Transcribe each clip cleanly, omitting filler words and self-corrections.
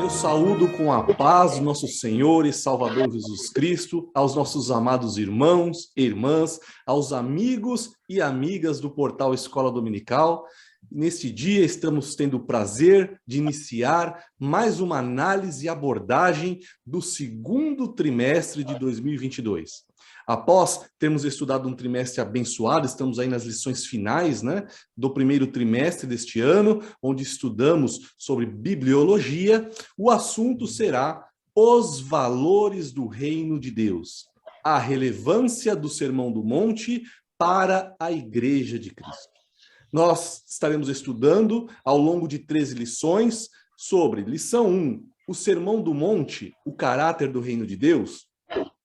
Eu saúdo com a paz do nosso Senhor e Salvador Jesus Cristo, aos nossos amados irmãos e irmãs, aos amigos e amigas do portal Escola Dominical. Neste dia estamos tendo o prazer de iniciar mais uma análise e abordagem do segundo trimestre de 2022. Após termos estudado um trimestre abençoado, estamos aí nas lições finais, do primeiro trimestre deste ano, onde estudamos sobre bibliologia. O assunto será os valores do reino de Deus, a relevância do Sermão do Monte para a Igreja de Cristo. Nós estaremos estudando ao longo de 13 lições sobre lição 1, o Sermão do Monte, o caráter do reino de Deus.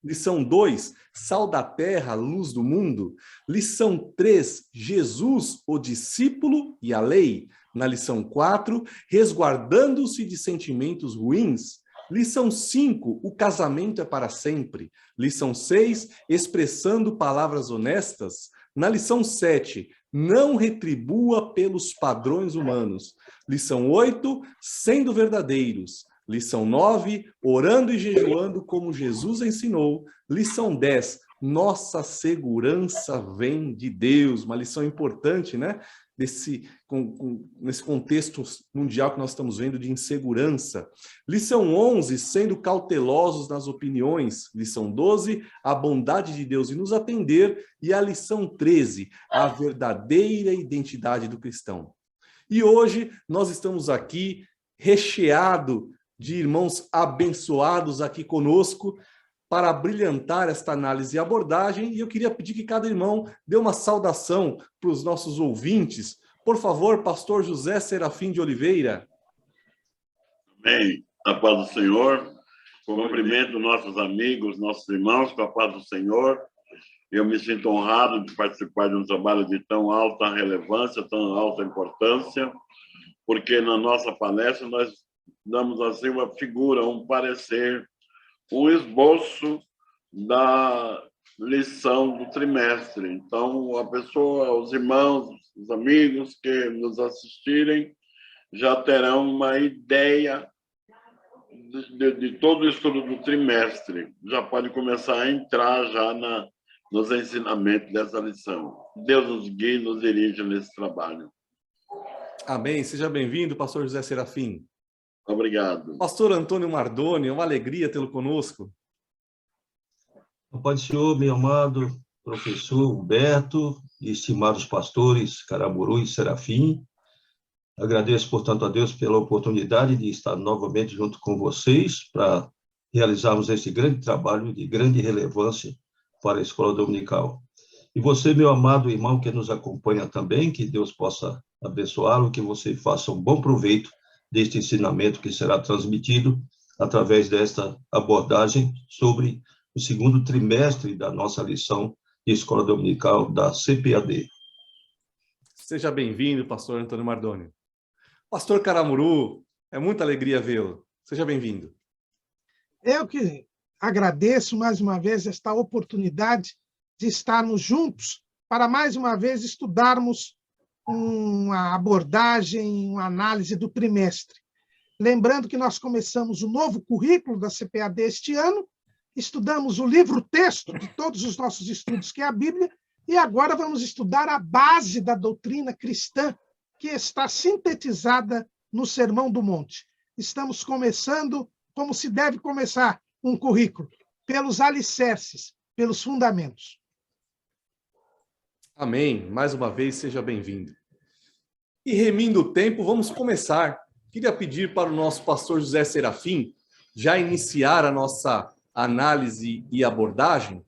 Lição 2, sal da terra, luz do mundo. Lição 3, Jesus, o discípulo e a lei. Na lição 4, resguardando-se de sentimentos ruins. Lição 5, o casamento é para sempre. Lição 6, expressando palavras honestas. Na lição 7, não retribua pelos padrões humanos. Lição 8, sendo verdadeiros. Lição 9, orando e jejuando como Jesus ensinou. Lição 10, nossa segurança vem de Deus. Uma lição importante, nesse contexto mundial que nós estamos vendo de insegurança. Lição 11, sendo cautelosos nas opiniões. Lição 12, a bondade de Deus em nos atender. E a lição 13, a verdadeira identidade do cristão. E hoje nós estamos aqui recheado de irmãos abençoados aqui conosco para brilhantar esta análise e abordagem, e eu queria pedir que cada irmão dê uma saudação para os nossos ouvintes. Por favor, pastor José Serafim de Oliveira. Amém. A paz do Senhor. Cumprimento nossos amigos, nossos irmãos, com a paz do Senhor. Eu me sinto honrado de participar de um trabalho de tão alta relevância, tão alta importância, porque na nossa palestra nós damos assim uma figura, um parecer, um esboço da lição do trimestre. Então, a pessoa, os irmãos, os amigos que nos assistirem já terão uma ideia de todo o estudo do trimestre. Já pode começar a entrar já nos ensinamentos dessa lição. Deus nos guie e nos dirija nesse trabalho. Amém. Seja bem-vindo, pastor José Serafim. Obrigado. Pastor Antônio Mardoni, é uma alegria tê-lo conosco. A paz do Senhor, meu amado professor Humberto, e estimados pastores Caramuru e Serafim. Agradeço, portanto, a Deus pela oportunidade de estar novamente junto com vocês para realizarmos este grande trabalho de grande relevância para a Escola Dominical. E você, meu amado irmão que nos acompanha também, que Deus possa abençoá-lo, que você faça um bom proveito deste ensinamento que será transmitido através desta abordagem sobre o segundo trimestre da nossa lição de Escola Dominical da CPAD. Seja bem-vindo, pastor Antônio Mardoni. Pastor Caramuru, é muita alegria vê-lo. Seja bem-vindo. Eu que agradeço mais uma vez esta oportunidade de estarmos juntos para mais uma vez estudarmos uma abordagem, uma análise do trimestre. Lembrando que nós começamos o novo currículo da CPAD este ano, estudamos o livro-texto de todos os nossos estudos, que é a Bíblia, e agora vamos estudar a base da doutrina cristã, que está sintetizada no Sermão do Monte. Estamos começando como se deve começar um currículo, pelos alicerces, pelos fundamentos. Amém. Mais uma vez, seja bem-vindo. E remindo o tempo, vamos começar. Queria pedir para o nosso pastor José Serafim já iniciar a nossa análise e abordagem,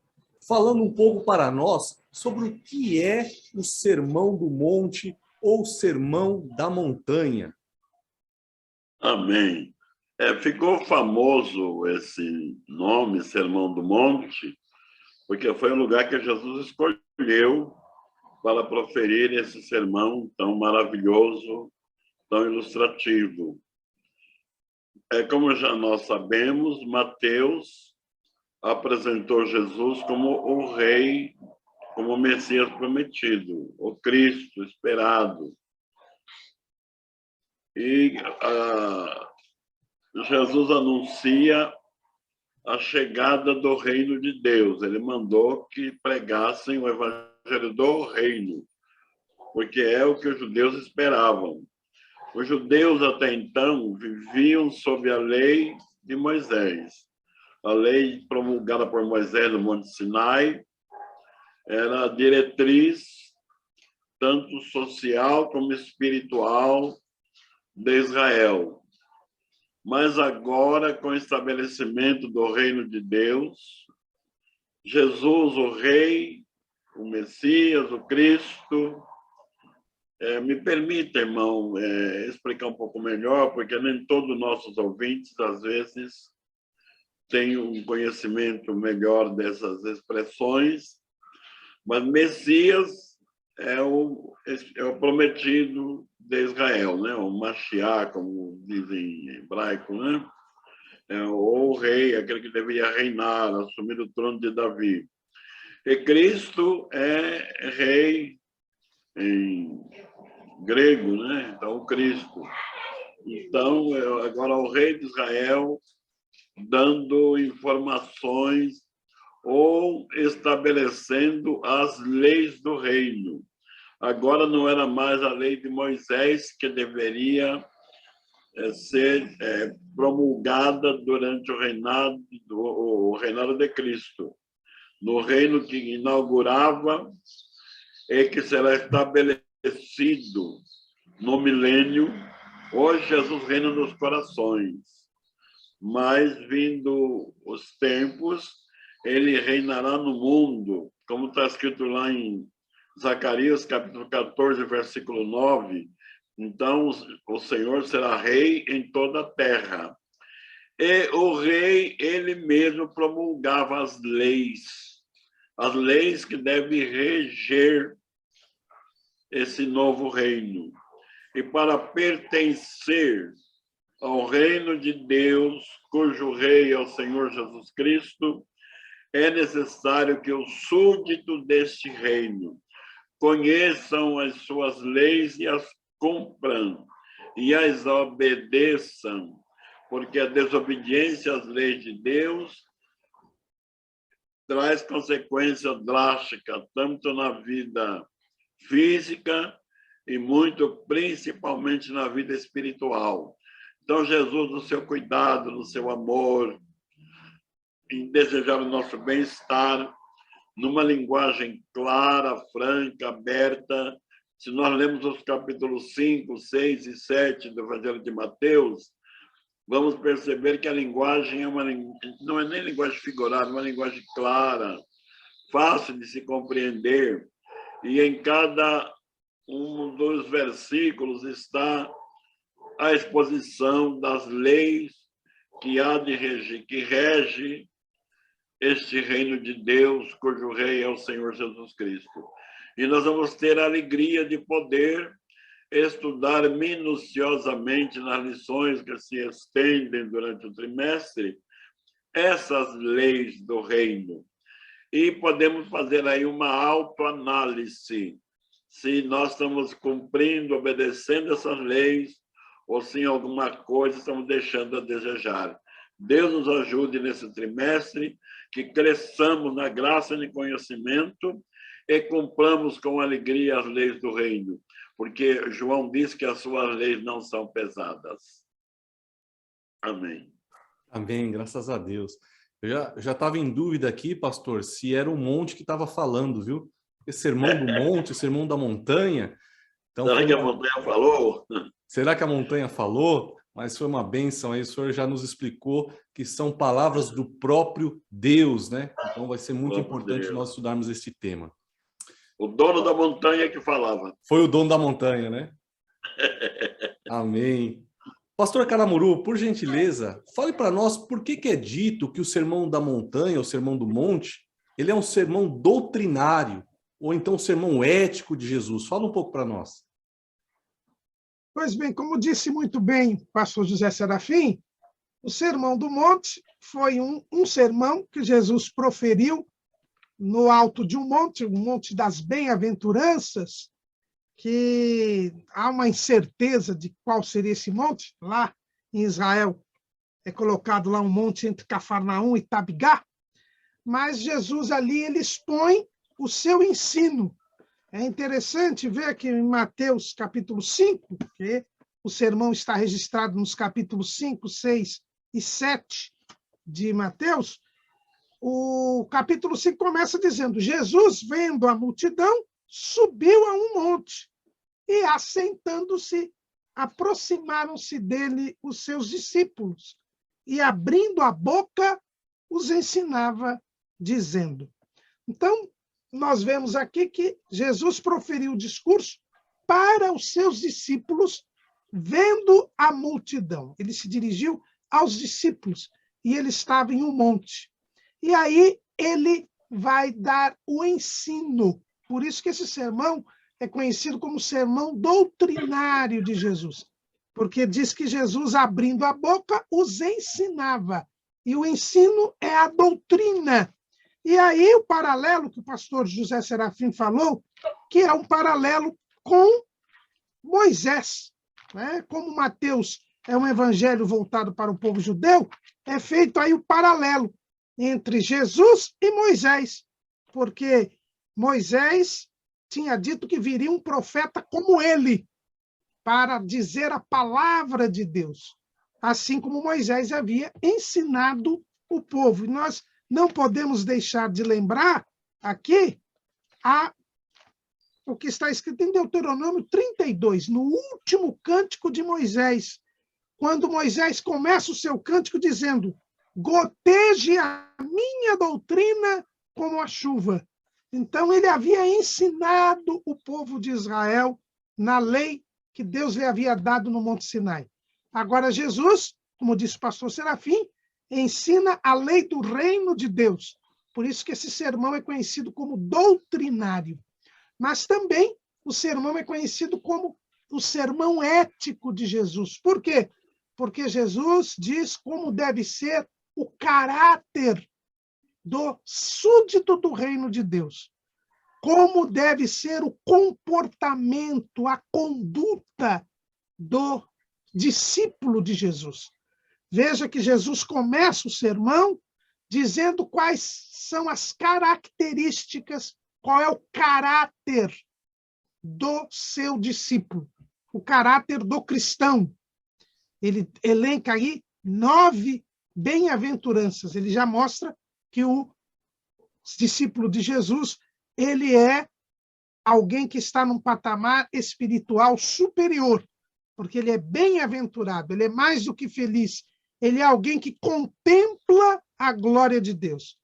falando um pouco para nós sobre o que é o Sermão do Monte ou Sermão da Montanha. Amém. Ficou famoso esse nome, Sermão do Monte, porque foi o lugar que Jesus escolheu para proferir esse sermão tão maravilhoso, tão ilustrativo. Como já nós sabemos, Mateus apresentou Jesus como o Rei, como o Messias prometido, o Cristo esperado. E Jesus anuncia a chegada do reino de Deus. Ele mandou que pregassem o evangelho do reino, porque é o que os judeus esperavam. Os judeus, até então, viviam sob a lei de Moisés. A lei promulgada por Moisés no Monte Sinai era a diretriz, tanto social como espiritual, de Israel. Mas agora, com o estabelecimento do reino de Deus, Jesus, o Rei, o Messias, o Cristo, me permita, irmão, explicar um pouco melhor, porque nem todos nossos ouvintes, às vezes, têm um conhecimento melhor dessas expressões, mas Messias é o prometido de Israel, né? O Mashiach, como dizem em hebraico, né? Ou o rei, aquele que deveria reinar, assumir o trono de Davi. E Cristo é rei em grego, né? Então, Cristo. Então, agora o rei de Israel dando informações ou estabelecendo as leis do reino. Agora não era mais a lei de Moisés que deveria ser promulgada durante o reinado de Cristo. No reino que inaugurava e que será estabelecido no milênio. Hoje Jesus reina nos corações, mas vindo os tempos, ele reinará no mundo, como está escrito lá em Zacarias, capítulo 14, versículo 9. Então, o Senhor será rei em toda a terra. E o rei, ele mesmo promulgava as leis que devem reger esse novo reino. E para pertencer ao reino de Deus, cujo rei é o Senhor Jesus Cristo, é necessário que os súditos deste reino conheçam as suas leis e as cumpram e as obedeçam, porque a desobediência às leis de Deus traz consequência drástica, tanto na vida física e muito principalmente na vida espiritual. Então, Jesus, no seu cuidado, no seu amor, em desejar o nosso bem-estar, numa linguagem clara, franca, aberta. Se nós lemos os capítulos 5, 6 e 7 do Evangelho de Mateus, vamos perceber que a linguagem não é nem linguagem figurada, é uma linguagem clara, fácil de se compreender. E em cada um dos versículos está a exposição das leis que há de regir, que rege este reino de Deus, cujo rei é o Senhor Jesus Cristo. E nós vamos ter a alegria de poder estudar minuciosamente nas lições que se estendem durante o trimestre essas leis do reino. E podemos fazer aí uma autoanálise, se nós estamos cumprindo, obedecendo essas leis, ou se em alguma coisa estamos deixando a desejar. Deus nos ajude nesse trimestre, que cresçamos na graça e no conhecimento e cumpramos com alegria as leis do reino, porque João diz que as suas leis não são pesadas. Amém. Amém, graças a Deus. Eu já estava em dúvida aqui, pastor, se era o monte que estava falando, viu? Esse sermão do monte, o sermão da montanha. Então, será que a montanha falou? Será que a montanha falou? Mas foi uma bênção aí, o senhor já nos explicou que são palavras do próprio Deus, né? Então vai ser muito importante nós estudarmos esse tema. O dono da montanha que falava. Foi o dono da montanha, né? Amém. Pastor Caramuru, por gentileza, fale para nós por que é dito que o sermão da montanha, o sermão do monte, ele é um sermão doutrinário, ou então um sermão ético de Jesus. Fala um pouco para nós. Pois bem, como disse muito bem o pastor José Serafim, o Sermão do Monte foi um sermão que Jesus proferiu no alto de um monte, o Monte das Bem-aventuranças, que há uma incerteza de qual seria esse monte, lá em Israel. é colocado lá um monte entre Cafarnaum e Tabigá, mas Jesus ali ele expõe o seu ensino. É interessante ver que em Mateus capítulo 5, que o sermão está registrado nos capítulos 5, 6 e 7 de Mateus, o capítulo 5 começa dizendo: Jesus, vendo a multidão, subiu a um monte e, assentando-se, aproximaram-se dele os seus discípulos e, abrindo a boca, os ensinava, dizendo. Então, nós vemos aqui que Jesus proferiu o discurso para os seus discípulos, vendo a multidão. Ele se dirigiu aos discípulos e ele estava em um monte. E aí ele vai dar o ensino. Por isso que esse sermão é conhecido como sermão doutrinário de Jesus, porque diz que Jesus, abrindo a boca, os ensinava. E o ensino é a doutrina. E aí o paralelo que o pastor José Serafim falou, que é um paralelo com Moisés. Né? Como Mateus é um evangelho voltado para o povo judeu, é feito aí o paralelo entre Jesus e Moisés, porque Moisés tinha dito que viria um profeta como ele, para dizer a palavra de Deus, assim como Moisés havia ensinado o povo. E nós não podemos deixar de lembrar aqui o que está escrito em Deuteronômio 32, no último cântico de Moisés, quando Moisés começa o seu cântico dizendo: goteje a minha doutrina como a chuva. Então, ele havia ensinado o povo de Israel na lei que Deus lhe havia dado no Monte Sinai. Agora, Jesus, como disse o pastor Serafim, ensina a lei do reino de Deus. Por isso que esse sermão é conhecido como doutrinário. Mas também o sermão é conhecido como o sermão ético de Jesus. Por quê? Porque Jesus diz como deve ser o caráter do súdito do reino de Deus. Como deve ser o comportamento, a conduta do discípulo de Jesus. Veja que Jesus começa o sermão dizendo quais são as características, qual é o caráter do seu discípulo, o caráter do cristão. Ele elenca aí 9 bem-aventuranças. Ele já mostra que o discípulo de Jesus, ele é alguém que está num patamar espiritual superior, porque ele é bem-aventurado, ele é mais do que feliz, ele é alguém que contempla a glória de Deus.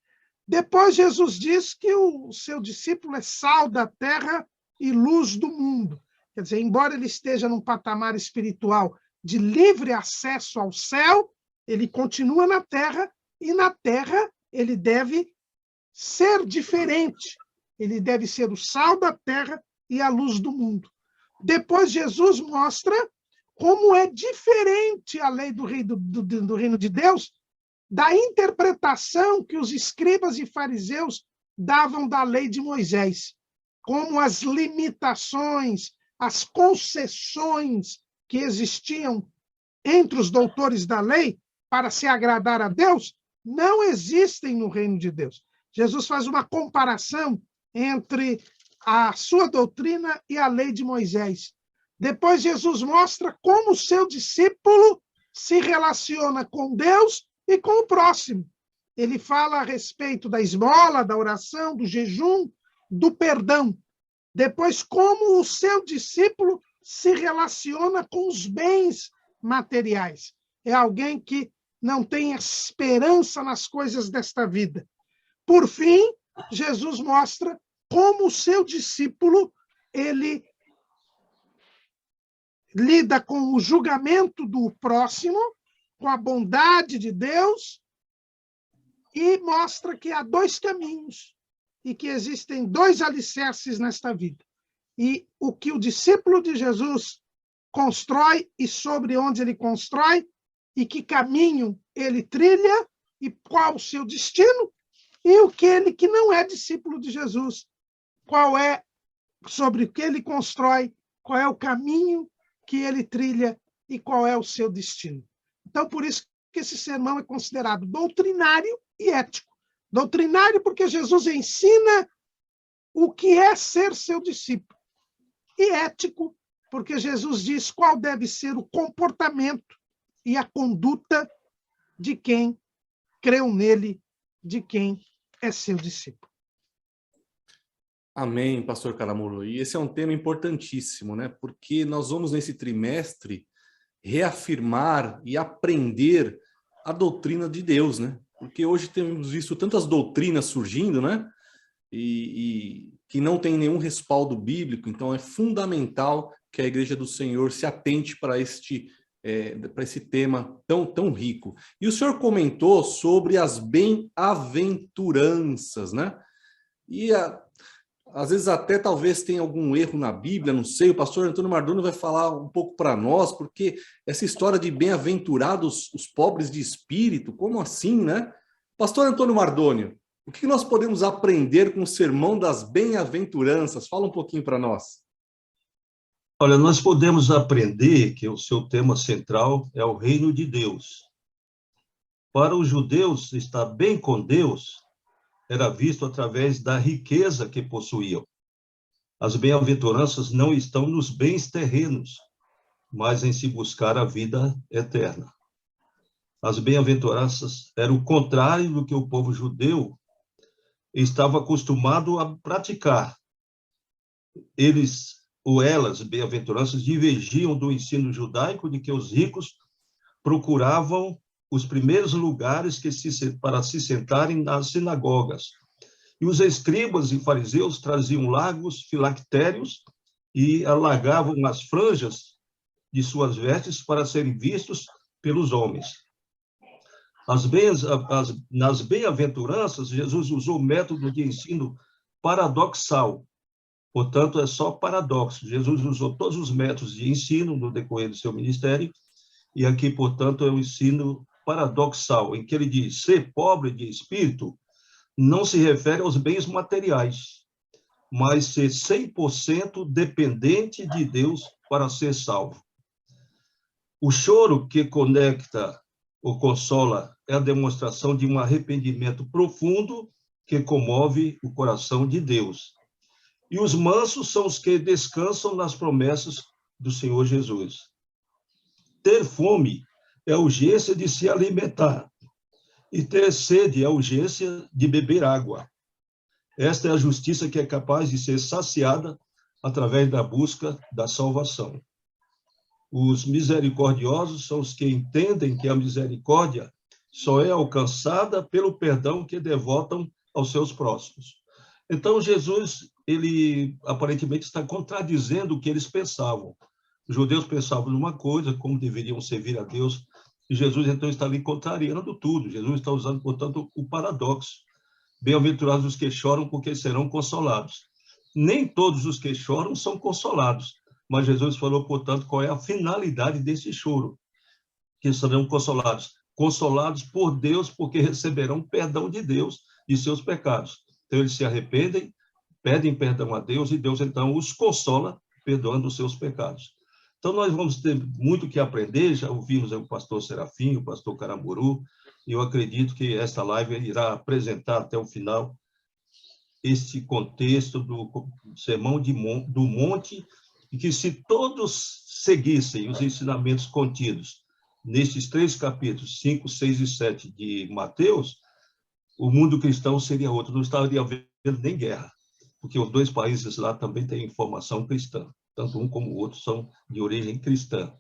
Depois Jesus diz que o seu discípulo é sal da terra e luz do mundo. Quer dizer, embora ele esteja num patamar espiritual de livre acesso ao céu, ele continua na terra, e na terra ele deve ser diferente. Ele deve ser o sal da terra e a luz do mundo. Depois Jesus mostra como é diferente a lei do reino de Deus da interpretação que os escribas e fariseus davam da lei de Moisés. Como as limitações, as concessões que existiam entre os doutores da lei para se agradar a Deus, não existem no reino de Deus. Jesus faz uma comparação entre a sua doutrina e a lei de Moisés. Depois Jesus mostra como o seu discípulo se relaciona com Deus e com o próximo. Ele fala a respeito da esmola, da oração, do jejum, do perdão. Depois, como o seu discípulo se relaciona com os bens materiais. É alguém que não tem esperança nas coisas desta vida. Por fim, Jesus mostra como o seu discípulo ele lida com o julgamento do próximo, com a bondade de Deus, e mostra que há 2 caminhos e que existem 2 alicerces nesta vida. E o que o discípulo de Jesus constrói e sobre onde ele constrói, e que caminho ele trilha e qual o seu destino, e o que ele que não é discípulo de Jesus, qual é sobre o que ele constrói, qual é o caminho que ele trilha e qual é o seu destino. Então, por isso que esse sermão é considerado doutrinário e ético. Doutrinário porque Jesus ensina o que é ser seu discípulo. E ético porque Jesus diz qual deve ser o comportamento e a conduta de quem creu nele, de quem é seu discípulo. Amém, pastor Caramuru. E esse é um tema importantíssimo, né? Porque nós vamos, nesse trimestre, reafirmar e aprender a doutrina de Deus, né? Porque hoje temos visto tantas doutrinas surgindo, né? E que não tem nenhum respaldo bíblico, então é fundamental que a Igreja do Senhor se atente para esse tema tão rico. E o senhor comentou sobre as bem-aventuranças, né? E às vezes até talvez tenha algum erro na Bíblia, não sei, o pastor Antônio Mardoni vai falar um pouco para nós, porque essa história de bem-aventurados os pobres de espírito, como assim, né? Pastor Antônio Mardoni, o que nós podemos aprender com o sermão das bem-aventuranças? Fala um pouquinho para nós. Olha, nós podemos aprender que o seu tema central é o reino de Deus. Para os judeus, estar bem com Deus era visto através da riqueza que possuíam. As bem-aventuranças não estão nos bens terrenos, mas em se buscar a vida eterna. As bem-aventuranças eram o contrário do que o povo judeu estava acostumado a praticar. Eles, ou elas, bem-aventuranças, divergiam do ensino judaico de que os ricos procuravam os primeiros lugares para se sentarem nas sinagogas. E os escribas e fariseus traziam largos filactérios e alargavam as franjas de suas vestes para serem vistos pelos homens. Nas bem-aventuranças, Jesus usou o método de ensino paradoxal. Portanto, é só paradoxo. Jesus usou todos os métodos de ensino no decorrer do seu ministério, e aqui, portanto, é o ensino paradoxal, em que ele diz: ser pobre de espírito não se refere aos bens materiais, mas ser 100% dependente de Deus para ser salvo. O choro que conecta ou consola é a demonstração de um arrependimento profundo que comove o coração de Deus. E os mansos são os que descansam nas promessas do Senhor Jesus. Ter fome é a urgência de se alimentar, e ter sede é a urgência de beber água. Esta é a justiça que é capaz de ser saciada através da busca da salvação. Os misericordiosos são os que entendem que a misericórdia só é alcançada pelo perdão que devotam aos seus próximos. Então, Jesus, ele aparentemente está contradizendo o que eles pensavam. Os judeus pensavam numa coisa, como deveriam servir a Deus, e Jesus, então, está ali contrariando tudo. Jesus está usando, portanto, o paradoxo. Bem-aventurados os que choram, porque serão consolados. Nem todos os que choram são consolados, mas Jesus falou, portanto, qual é a finalidade desse choro, que serão consolados. Consolados por Deus, porque receberão perdão de Deus de seus pecados. Então, eles se arrependem, pedem perdão a Deus, e Deus, então, os consola, perdoando os seus pecados. Então, nós vamos ter muito que aprender. Já ouvimos o pastor Serafim, o pastor Caramuru, e eu acredito que esta live irá apresentar até o final este contexto do Sermão do Monte, e que se todos seguissem os ensinamentos contidos nestes 3 capítulos, 5, 6 e 7 de Mateus, o mundo cristão seria outro, não estaria havendo nem guerra, porque os 2 países lá também têm formação cristã, tanto um como o outro são de origem cristã.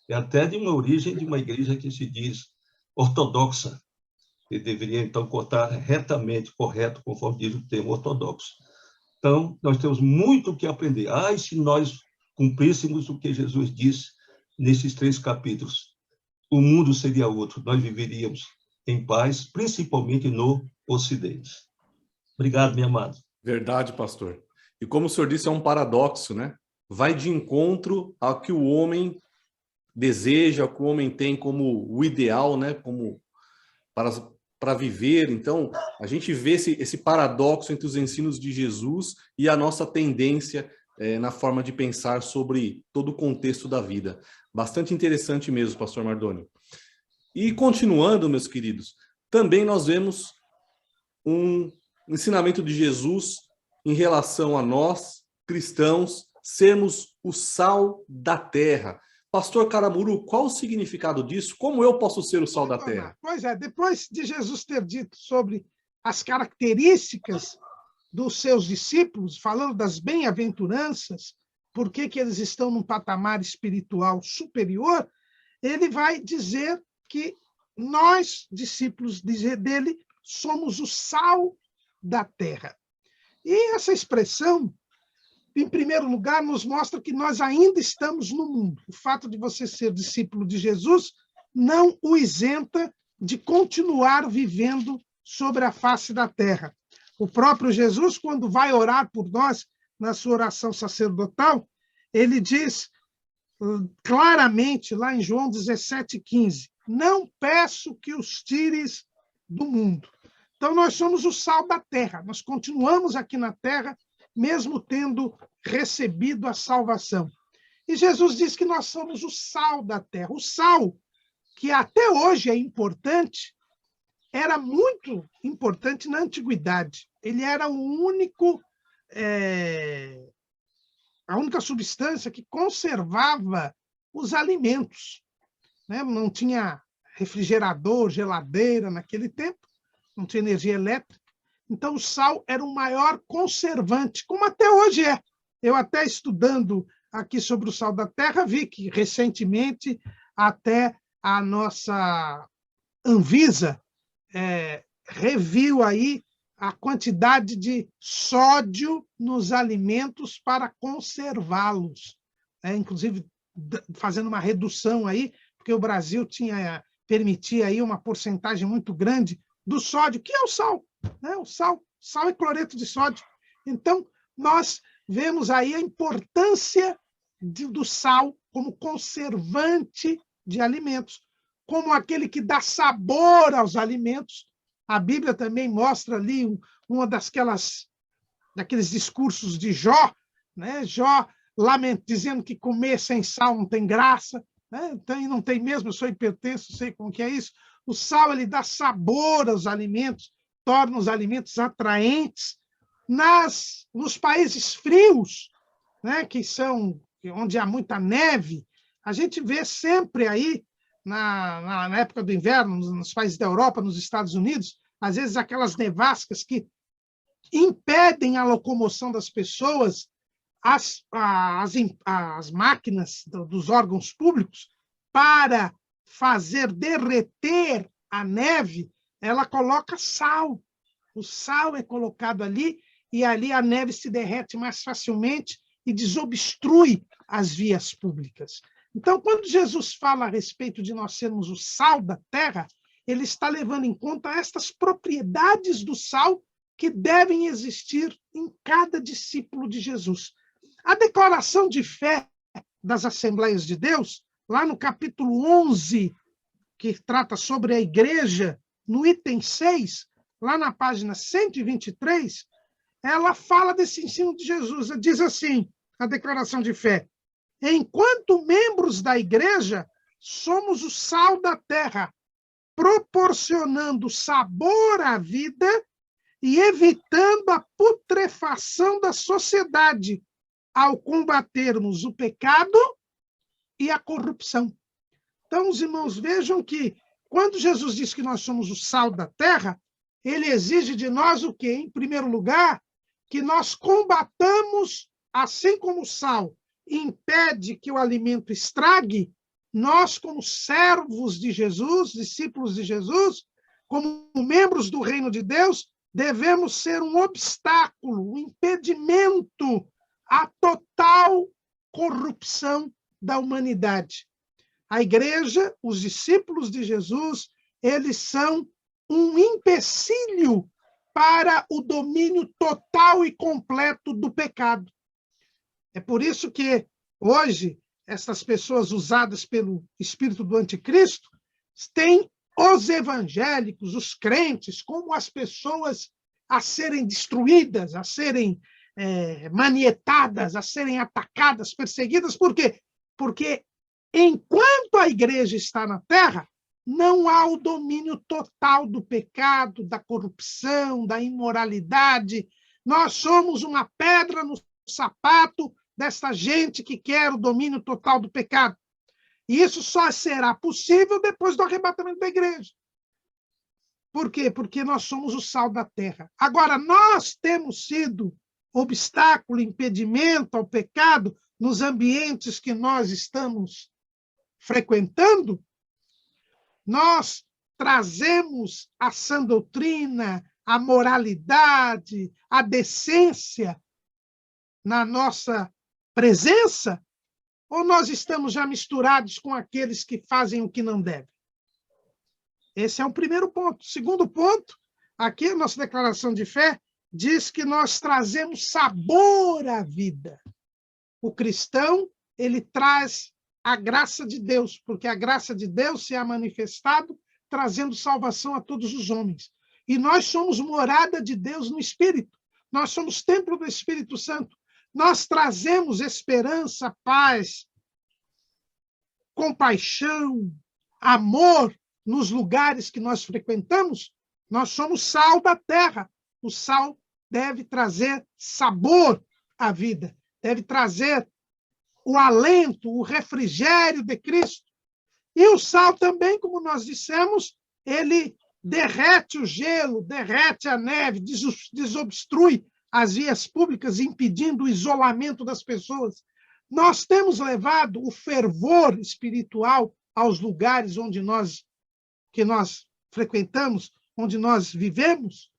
É até de uma origem de uma igreja que se diz ortodoxa, que deveria, então, cortar retamente, correto, conforme diz o termo ortodoxo. Então, nós temos muito que aprender. E se nós cumpríssemos o que Jesus disse nesses 3 capítulos, o mundo seria outro, nós viveríamos em paz, principalmente no Ocidente. Obrigado, meu amado. Verdade, pastor. E como o senhor disse, é um paradoxo, né? Vai de encontro ao que o homem deseja, o que o homem tem como o ideal, né? Como para viver. Então, a gente vê esse paradoxo entre os ensinos de Jesus e a nossa tendência na forma de pensar sobre todo o contexto da vida. Bastante interessante mesmo, pastor Mardoni. E continuando, meus queridos, também nós vemos um ensinamento de Jesus em relação a nós, cristãos, sermos o sal da terra. Pastor Caramuru, qual o significado disso? Como eu posso ser o sal da terra? Pois é, depois de Jesus ter dito sobre as características dos seus discípulos, falando das bem-aventuranças, por que eles estão num patamar espiritual superior, ele vai dizer que nós, discípulos dele, somos o sal da terra. E essa expressão, em primeiro lugar, nos mostra que nós ainda estamos no mundo. O fato de você ser discípulo de Jesus não o isenta de continuar vivendo sobre a face da terra. O próprio Jesus, quando vai orar por nós na sua oração sacerdotal, ele diz claramente, lá em João 17,15, não peço que os tires do mundo. Então, nós somos o sal da terra, nós continuamos aqui na terra, mesmo tendo recebido a salvação. E Jesus diz que nós somos o sal da terra. O sal, que até hoje é importante, era muito importante na antiguidade. Ele era a única substância que conservava os alimentos, né? Não tinha refrigerador, geladeira naquele tempo, não tinha energia elétrica. Então, o sal era o maior conservante, como até hoje é. Eu até estudando aqui sobre o sal da terra, vi que recentemente até a nossa Anvisa reviu aí a quantidade de sódio nos alimentos para conservá-los. Inclusive, fazendo uma redução aí, porque o Brasil permitia aí uma porcentagem muito grande do sódio, que é o sal. Né? O sal é cloreto de sódio. Então, nós vemos aí a importância do sal como conservante de alimentos, como aquele que dá sabor aos alimentos. A Bíblia também mostra ali uma daqueles discursos de Jó, né? Jó dizendo que comer sem sal não tem graça, né? Então, não tem mesmo, eu sou hipertenso, sei como que é isso. O sal ele dá sabor aos alimentos, torna os alimentos atraentes. Nos países frios, né, que são onde há muita neve, a gente vê sempre aí, na época do inverno, nos países da Europa, nos Estados Unidos, às vezes aquelas nevascas que impedem a locomoção das pessoas, as máquinas dos órgãos públicos, para fazer derreter a neve, ela coloca sal. O sal é colocado ali, e ali a neve se derrete mais facilmente e desobstrui as vias públicas. Então, quando Jesus fala a respeito de nós sermos o sal da terra, ele está levando em conta estas propriedades do sal que devem existir em cada discípulo de Jesus. A declaração de fé das Assembleias de Deus, lá no capítulo 11, que trata sobre a igreja, no item 6, lá na página 123, ela fala desse ensino de Jesus. Ela diz assim, a declaração de fé: enquanto membros da igreja, somos o sal da terra, proporcionando sabor à vida e evitando a putrefação da sociedade, ao combatermos o pecado e a corrupção. Então, os irmãos, vejam que, quando Jesus diz que nós somos o sal da terra, ele exige de nós o quê? Em primeiro lugar, que nós combatamos, assim como o sal impede que o alimento estrague, nós, como servos de Jesus, discípulos de Jesus, como membros do reino de Deus, devemos ser um obstáculo, um impedimento à total corrupção da humanidade. A igreja, os discípulos de Jesus, eles são um empecilho para o domínio total e completo do pecado. É por isso que, hoje, essas pessoas usadas pelo espírito do anticristo têm os evangélicos, os crentes, como as pessoas a serem destruídas, a serem manietadas, a serem atacadas, perseguidas. Por quê? Porque enquanto a igreja está na terra, não há o domínio total do pecado, da corrupção, da imoralidade. Nós somos uma pedra no sapato dessa gente que quer o domínio total do pecado. E isso só será possível depois do arrebatamento da igreja. Por quê? Porque nós somos o sal da terra. Agora, nós temos sido obstáculo, impedimento ao pecado nos ambientes que nós estamos frequentando? Nós trazemos a sã doutrina, a moralidade, a decência na nossa presença? Ou nós estamos já misturados com aqueles que fazem o que não devem? Esse é o primeiro ponto. Segundo ponto, aqui a nossa declaração de fé diz que nós trazemos sabor à vida. O cristão, ele traz a graça de Deus, porque a graça de Deus se é manifestado trazendo salvação a todos os homens. E nós somos morada de Deus no Espírito. Nós somos templo do Espírito Santo. Nós trazemos esperança, paz, compaixão, amor nos lugares que nós frequentamos. Nós somos sal da terra. O sal deve trazer sabor à vida, deve trazer o alento, o refrigério de Cristo. E o sal também, como nós dissemos, ele derrete o gelo, derrete a neve, desobstrui as vias públicas, impedindo o isolamento das pessoas. Nós temos levado o fervor espiritual aos lugares que nós frequentamos, onde nós vivemos.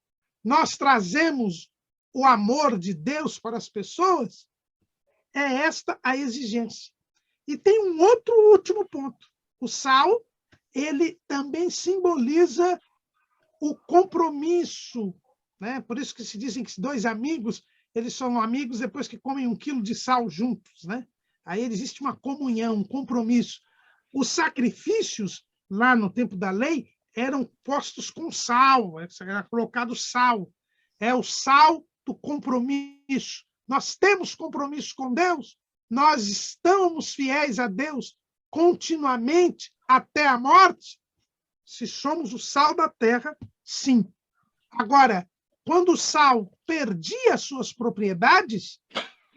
Nós trazemos o amor de Deus para as pessoas. É esta a exigência. E tem um outro último ponto. O sal, ele também simboliza o compromisso, né? Por isso que se dizem que dois amigos, eles são amigos depois que comem 1 quilo de sal juntos, né? Aí existe uma comunhão, um compromisso. Os sacrifícios, lá no tempo da lei, eram postos com sal, era colocado sal. É o sal do compromisso. Nós temos compromisso com Deus, nós estamos fiéis a Deus continuamente até a morte. Se somos o sal da terra, sim. Agora, quando o sal perdia suas propriedades,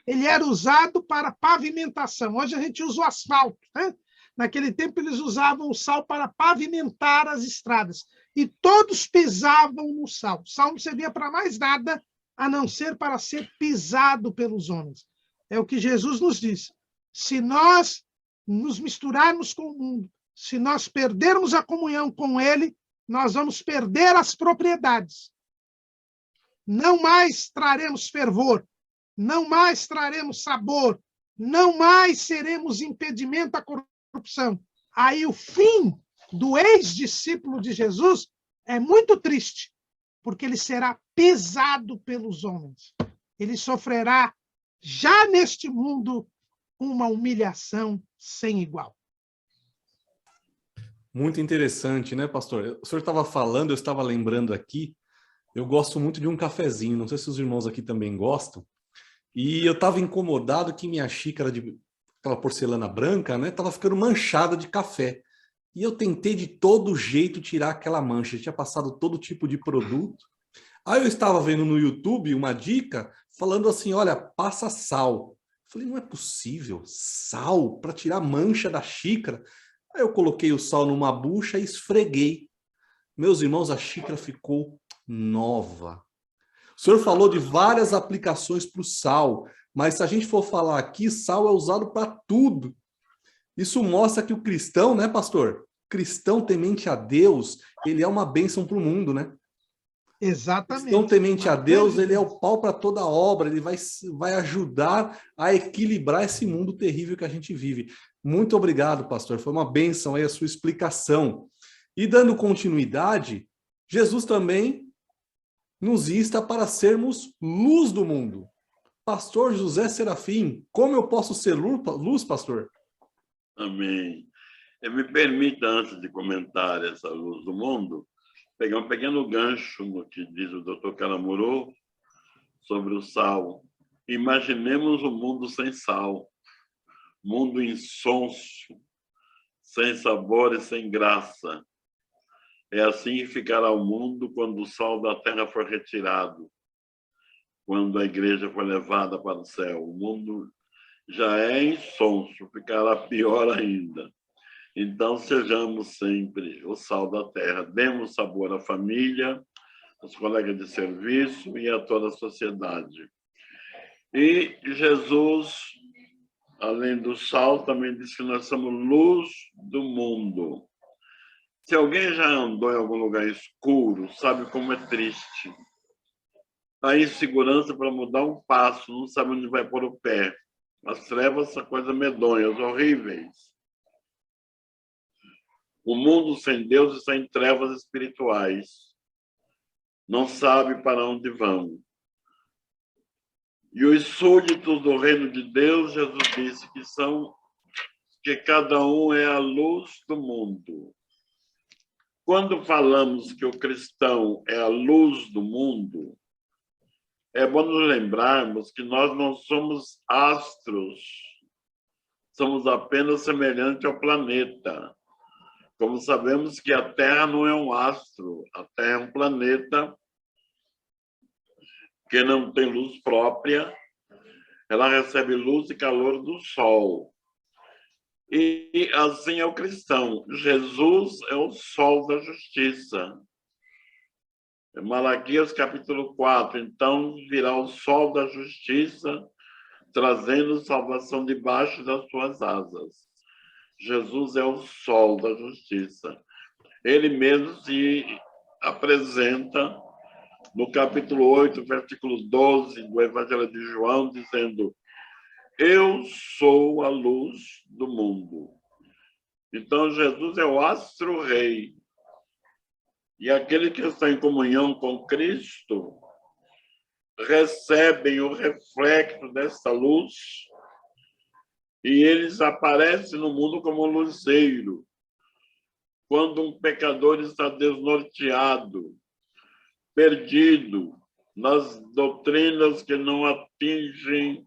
ele era usado para pavimentação. Hoje a gente usa o asfalto, né? Naquele tempo eles usavam o sal para pavimentar as estradas. E todos pisavam no sal. O sal não servia para mais nada a não ser para ser pisado pelos homens. É o que Jesus nos diz. Se nós nos misturarmos com o mundo, se nós perdermos a comunhão com ele, nós vamos perder as propriedades. Não mais traremos fervor, não mais traremos sabor, não mais seremos impedimento à corrupção. Aí o fim do ex-discípulo de Jesus é muito triste, porque ele será pisado pelos homens. Ele sofrerá, já neste mundo, uma humilhação sem igual. Muito interessante, né, pastor? O senhor estava falando, eu estava lembrando aqui, eu gosto muito de um cafezinho, não sei se os irmãos aqui também gostam, e eu estava incomodado que minha xícara de aquela porcelana branca, né, estava ficando manchada de café. E eu tentei de todo jeito tirar aquela mancha, eu tinha passado todo tipo de produto. Aí eu estava vendo no YouTube uma dica falando assim, olha, passa sal. Eu falei, não é possível, sal para tirar mancha da xícara. Aí eu coloquei o sal numa bucha e esfreguei. Meus irmãos, a xícara ficou nova. O senhor falou de várias aplicações para o sal, mas se a gente for falar aqui, sal é usado para tudo. Isso mostra que o cristão, né, pastor? Cristão temente a Deus, ele é uma bênção para o mundo, né? Exatamente. Cristão temente a Deus, ele é o pau para toda obra, ele vai ajudar a equilibrar esse mundo terrível que a gente vive. Muito obrigado, pastor. Foi uma bênção aí a sua explicação. E dando continuidade, Jesus também nos insta para sermos luz do mundo. Pastor José Serafim, como eu posso ser luz, pastor? Amém. Me permita, antes de comentar essa luz do mundo, pegar um pequeno gancho no que diz o Dr. Caramuru sobre o sal. Imaginemos um mundo sem sal, mundo insonso, sem sabor e sem graça. É assim que ficará o mundo quando o sol da terra for retirado, quando a igreja for levada para o céu. O mundo já é insonso, ficará pior ainda. Então, sejamos sempre o sal da terra. Demos sabor à família, aos colegas de serviço e a toda a sociedade. E Jesus, além do sal, também disse que nós somos luz do mundo. Se alguém já andou em algum lugar escuro, sabe como é triste. A insegurança para mudar um passo, não sabe onde vai pôr o pé. As trevas são coisas medonhas, horríveis. O mundo sem Deus está em trevas espirituais. Não sabe para onde vão. E os súditos do reino de Deus, Jesus disse que cada um é a luz do mundo. Quando falamos que o cristão é a luz do mundo, é bom nos lembrarmos que nós não somos astros, somos apenas semelhantes ao planeta. Como sabemos que a Terra não é um astro, a Terra é um planeta que não tem luz própria, ela recebe luz e calor do Sol. E assim é o cristão. Jesus é o sol da justiça. Malaquias capítulo 4. Então virá o sol da justiça, trazendo salvação debaixo das suas asas. Jesus é o sol da justiça. Ele mesmo se apresenta no capítulo 8, versículo 12 do Evangelho de João, dizendo: eu sou a luz do mundo. Então, Jesus é o astro-rei. E aquele que está em comunhão com Cristo recebem o reflexo dessa luz e eles aparecem no mundo como luzeiro. Quando um pecador está desnorteado, perdido nas doutrinas que não atingem,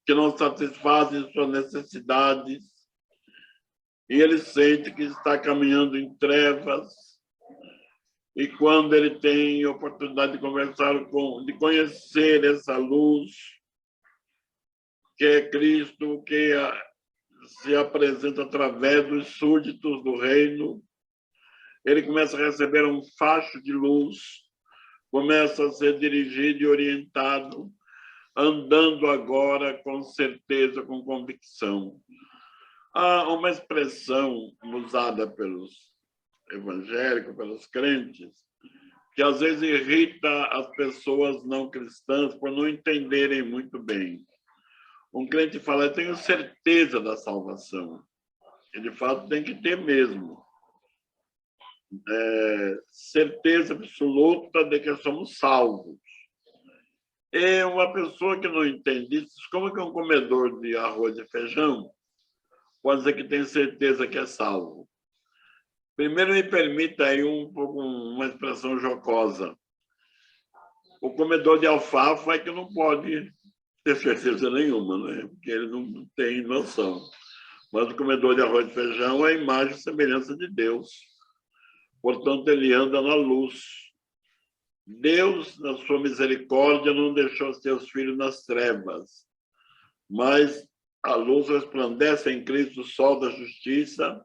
que não satisfazem suas necessidades, e ele sente que está caminhando em trevas, e quando ele tem oportunidade de conversar de conhecer essa luz, que é Cristo, que se apresenta através dos súditos do reino, ele começa a receber um facho de luz, começa a ser dirigido e orientado, andando agora com certeza, com convicção. Há uma expressão usada pelos evangélicos, pelos crentes, que às vezes irrita as pessoas não cristãs por não entenderem muito bem. Um crente fala: eu tenho certeza da salvação. E, de fato, tem que ter mesmo. Certeza absoluta de que somos salvos. E uma pessoa que não entende isso, como que um comedor de arroz e feijão pode dizer que tem certeza que é salvo? Primeiro, me permita aí uma expressão jocosa. O comedor de alfafa é que não pode ter certeza nenhuma, né? Porque ele não tem noção. Mas o comedor de arroz e feijão é a imagem e semelhança de Deus. Portanto, ele anda na luz. Deus, na sua misericórdia, não deixou seus filhos nas trevas, mas a luz resplandece em Cristo, o sol da justiça.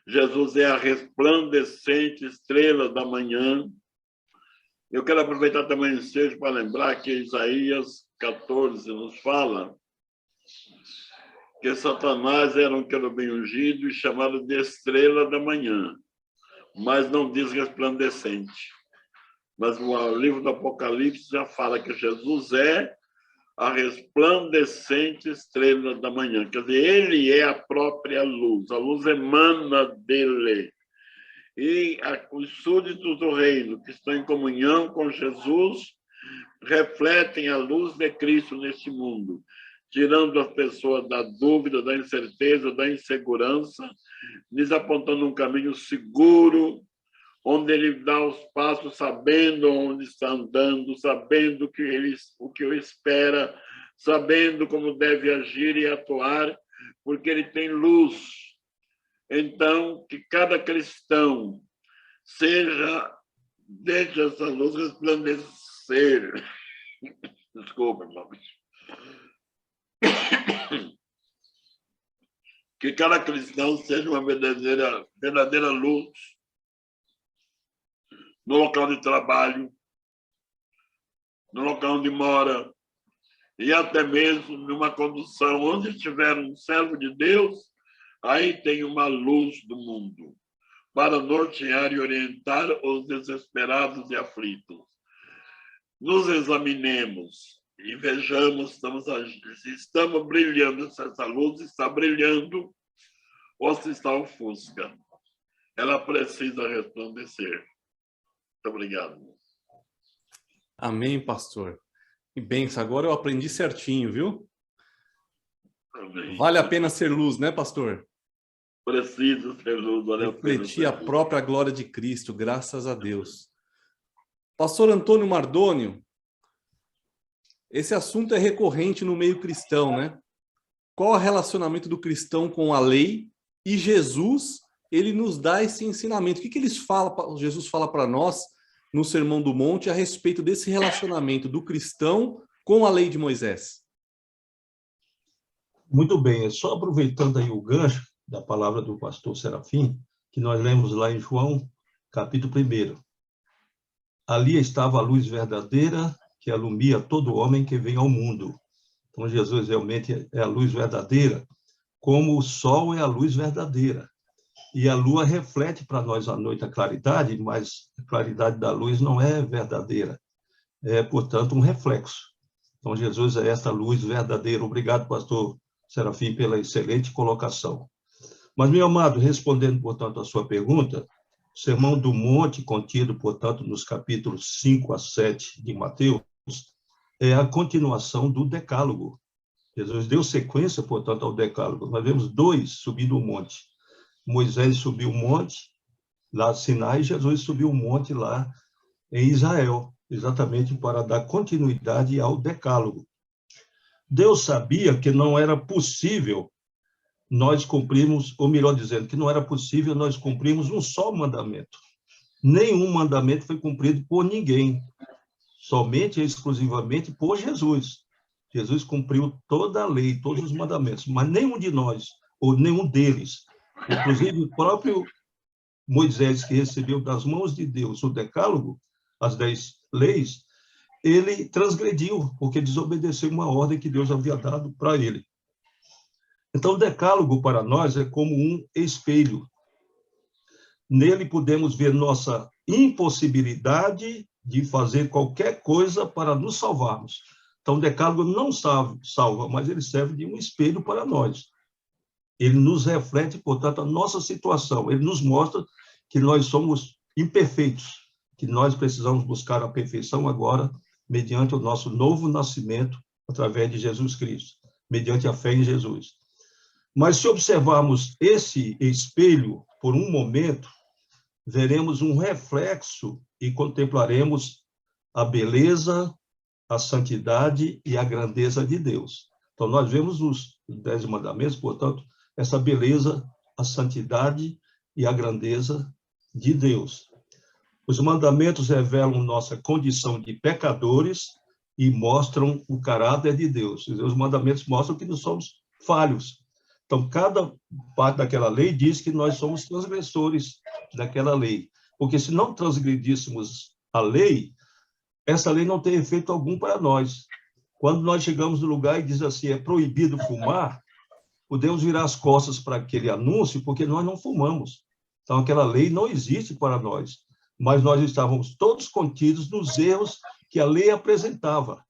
Jesus é a resplandecente estrela da manhã. Eu quero aproveitar também o ensejo para lembrar que Isaías 14 nos fala que Satanás era um querubim ungido e chamado de estrela da manhã, mas não diz resplandecente. Mas o livro do Apocalipse já fala que Jesus é a resplandecente estrela da manhã. Quer dizer, ele é a própria luz. A luz emana dele. E os súditos do reino que estão em comunhão com Jesus refletem a luz de Cristo neste mundo, tirando as pessoas da dúvida, da incerteza, da insegurança, lhes apontando um caminho seguro, onde ele dá os passos sabendo onde está andando, sabendo o que o espera, sabendo como deve agir e atuar, porque ele tem luz. Então, que cada cristão deixe essa luz resplandecer. Desculpa, irmão. Que cada cristão seja uma verdadeira luz no local de trabalho, no local onde mora, e até mesmo numa condução onde estiver um servo de Deus, aí tem uma luz do mundo para nortear e orientar os desesperados e aflitos. Nos examinemos e vejamos se estamos brilhando, se essa luz está brilhando ou se está ofusca. Ela precisa resplandecer. Muito obrigado. Amém, pastor. Que bênção. Agora eu aprendi certinho, viu? Amém. Vale a pena ser luz, né, pastor? Precisa ser luz, vale a pena. Refletir a própria glória de Cristo, graças a Deus. Pastor Antônio Mardônio, esse assunto é recorrente no meio cristão, né? Qual é o relacionamento do cristão com a lei? E Jesus, ele nos dá esse ensinamento. O que Jesus fala para nós no Sermão do Monte a respeito desse relacionamento do cristão com a lei de Moisés? Muito bem, só aproveitando aí o gancho da palavra do pastor Serafim, que nós lemos lá em João, capítulo 1. Ali estava a luz verdadeira que alumia todo homem que vem ao mundo. Então, Jesus realmente é a luz verdadeira, como o sol é a luz verdadeira. E a lua reflete para nós à noite a claridade, mas a claridade da luz não é verdadeira. É, portanto, um reflexo. Então, Jesus é esta luz verdadeira. Obrigado, pastor Serafim, pela excelente colocação. Mas, meu amado, respondendo, portanto, a sua pergunta, o Sermão do Monte, contido, portanto, nos capítulos 5 a 7 de Mateus, é a continuação do Decálogo. Jesus deu sequência, portanto, ao Decálogo. Nós vemos 2 subindo o monte. Moisés subiu o monte, lá de Sinai, e Jesus subiu o monte lá em Israel, exatamente para dar continuidade ao Decálogo. Deus sabia que não era possível nós cumprirmos, ou melhor dizendo, que não era possível nós cumprirmos um só mandamento. Nenhum mandamento foi cumprido por ninguém, somente e exclusivamente por Jesus. Jesus cumpriu toda a lei, todos os mandamentos, mas nenhum de nós, ou nenhum deles, inclusive o próprio Moisés, que recebeu das mãos de Deus o Decálogo, as 10 leis, ele transgrediu, porque desobedeceu uma ordem que Deus havia dado para ele. Então, o Decálogo para nós é como um espelho. Nele podemos ver nossa impossibilidade de fazer qualquer coisa para nos salvarmos. Então, o Decálogo não salva, mas ele serve de um espelho para nós. Ele nos reflete, portanto, a nossa situação. Ele nos mostra que nós somos imperfeitos, que nós precisamos buscar a perfeição agora, mediante o nosso novo nascimento, através de Jesus Cristo, mediante a fé em Jesus. Mas se observarmos esse espelho por um momento, veremos um reflexo e contemplaremos a beleza, a santidade e a grandeza de Deus. Então, nós vemos nos 10 mandamentos, portanto, essa beleza, a santidade e a grandeza de Deus. Os mandamentos revelam nossa condição de pecadores e mostram o caráter de Deus. Os mandamentos mostram que nós somos falhos. Então, cada parte daquela lei diz que nós somos transgressores daquela lei. Porque se não transgredíssemos a lei, essa lei não tem efeito algum para nós. Quando nós chegamos no lugar e diz assim, é proibido fumar, podemos virar as costas para aquele anúncio, porque nós não fumamos. Então, aquela lei não existe para nós. Mas nós estávamos todos contidos nos erros que a lei apresentava.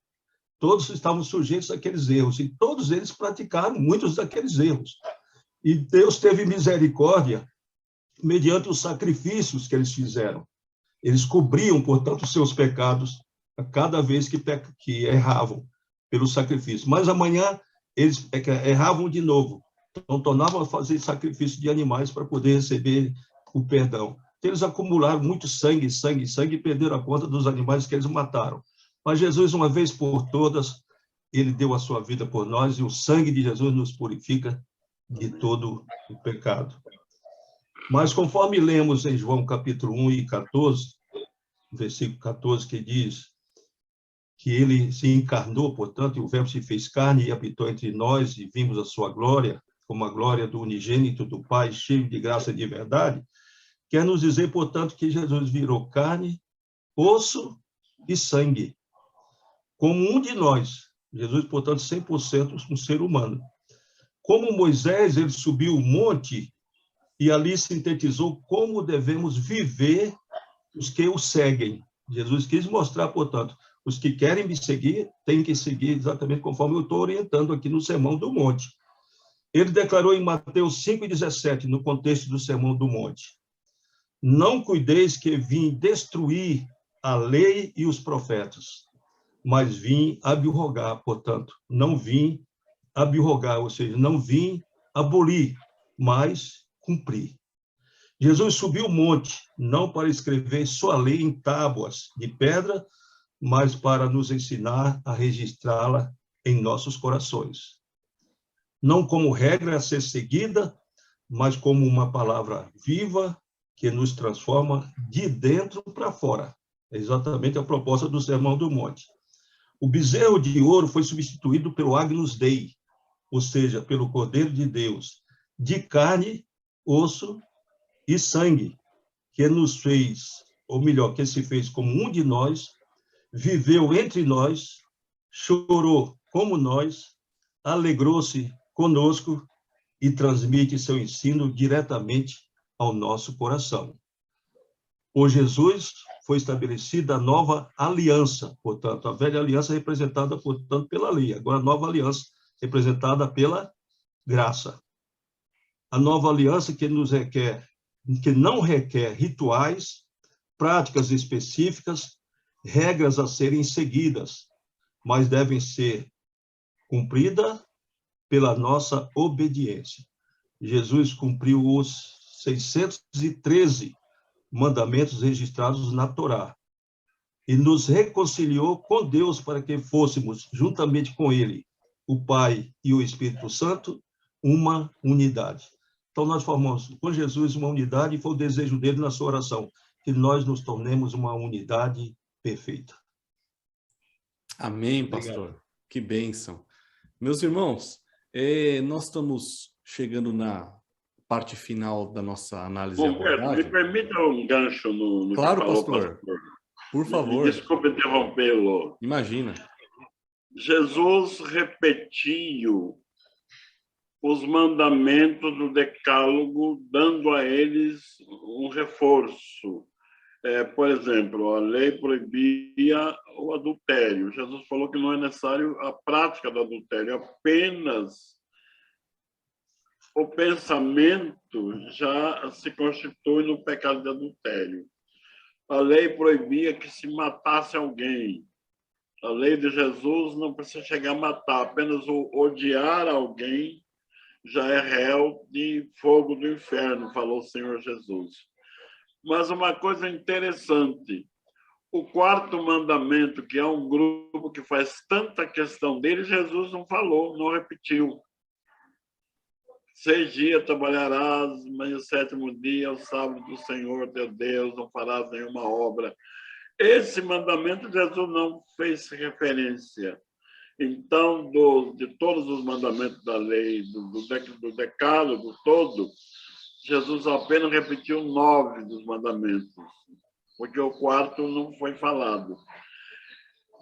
Todos estavam sujeitos àqueles erros, e todos eles praticaram muitos daqueles erros. E Deus teve misericórdia mediante os sacrifícios que eles fizeram. Eles cobriam, portanto, os seus pecados a cada vez que erravam pelo sacrifício. Mas amanhã eles erravam de novo. Então, tornavam a fazer sacrifício de animais para poder receber o perdão. Então, eles acumularam muito sangue, e perderam a conta dos animais que eles mataram. Mas Jesus, uma vez por todas, ele deu a sua vida por nós, e o sangue de Jesus nos purifica de todo o pecado. Mas conforme lemos em João capítulo 1 e 14, versículo 14, que diz que ele se encarnou, portanto, e o Verbo se fez carne e habitou entre nós, e vimos a sua glória, como a glória do unigênito do Pai, cheio de graça e de verdade, quer nos dizer, portanto, que Jesus virou carne, osso e sangue, como um de nós. Jesus, portanto, 100% um ser humano. Como Moisés, ele subiu o monte e ali sintetizou como devemos viver os que o seguem. Jesus quis mostrar, portanto, os que querem me seguir têm que seguir exatamente conforme eu estou orientando aqui no Sermão do Monte. Ele declarou em Mateus 5,17, no contexto do Sermão do Monte: não cuideis que vim destruir a lei e os profetas, mas vim abrogar, portanto, não vim abrogar, ou seja, não vim abolir, mas cumprir. Jesus subiu o monte, não para escrever sua lei em tábuas de pedra, mas para nos ensinar a registrá-la em nossos corações. Não como regra a ser seguida, mas como uma palavra viva que nos transforma de dentro para fora. É exatamente a proposta do Sermão do Monte. O bezerro de ouro foi substituído pelo Agnus Dei, ou seja, pelo Cordeiro de Deus, de carne, osso e sangue, que nos fez, ou melhor, que se fez como um de nós, viveu entre nós, chorou como nós, alegrou-se conosco e transmite seu ensino diretamente ao nosso coração. Por Jesus foi estabelecida a nova aliança, portanto, a velha aliança representada, portanto, pela lei, agora a nova aliança representada pela graça. A nova aliança que não requer rituais, práticas específicas, regras a serem seguidas, mas devem ser cumpridas pela nossa obediência. Jesus cumpriu os 613 mandamentos registrados na Torá e nos reconciliou com Deus para que fôssemos, juntamente com Ele, o Pai e o Espírito Santo, uma unidade. Então, nós formamos com Jesus uma unidade e foi o desejo dele na sua oração, que nós nos tornemos uma unidade perfeita. Amém, pastor. Obrigado. Que bênção. Meus irmãos, nós estamos chegando na parte final da nossa análise. Bom, me permita um gancho no claro, que falou, pastor. Por favor. Me desculpe interrompê-lo. Imagina. Jesus repetiu os mandamentos do decálogo, dando a eles um reforço. Por exemplo, a lei proibia o adultério. Jesus falou que não é necessário a prática do adultério, apenas o pensamento já se constitui no pecado de adultério. A lei proibia que se matasse alguém. A lei de Jesus não precisa chegar a matar, apenas o odiar alguém já é réu de fogo do inferno, falou o Senhor Jesus. Mas uma coisa interessante, o quarto mandamento, que é um grupo que faz tanta questão dele, Jesus não falou, não repetiu. 6 dias trabalharás, mas o 7º dia é o sábado do Senhor teu Deus, não farás nenhuma obra. Esse mandamento Jesus não fez referência. Então, de todos os mandamentos da lei, do decálogo todo, Jesus apenas repetiu 9 dos mandamentos, porque o quarto não foi falado.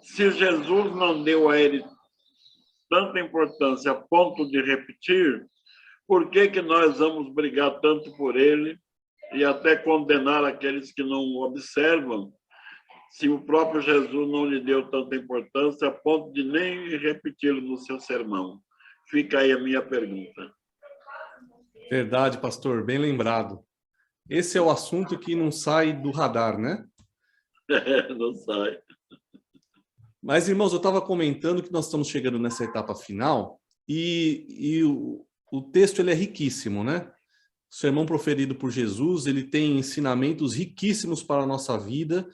Se Jesus não deu a ele tanta importância a ponto de repetir, por que nós vamos brigar tanto por ele e até condenar aqueles que não observam, se o próprio Jesus não lhe deu tanta importância a ponto de nem repeti-lo no seu sermão? Fica aí a minha pergunta. Verdade, pastor, bem lembrado. Esse é o assunto que não sai do radar, né? Não sai. Mas, irmãos, eu estava comentando que nós estamos chegando nessa etapa final e o texto ele é riquíssimo, né? O sermão proferido por Jesus, ele tem ensinamentos riquíssimos para a nossa vida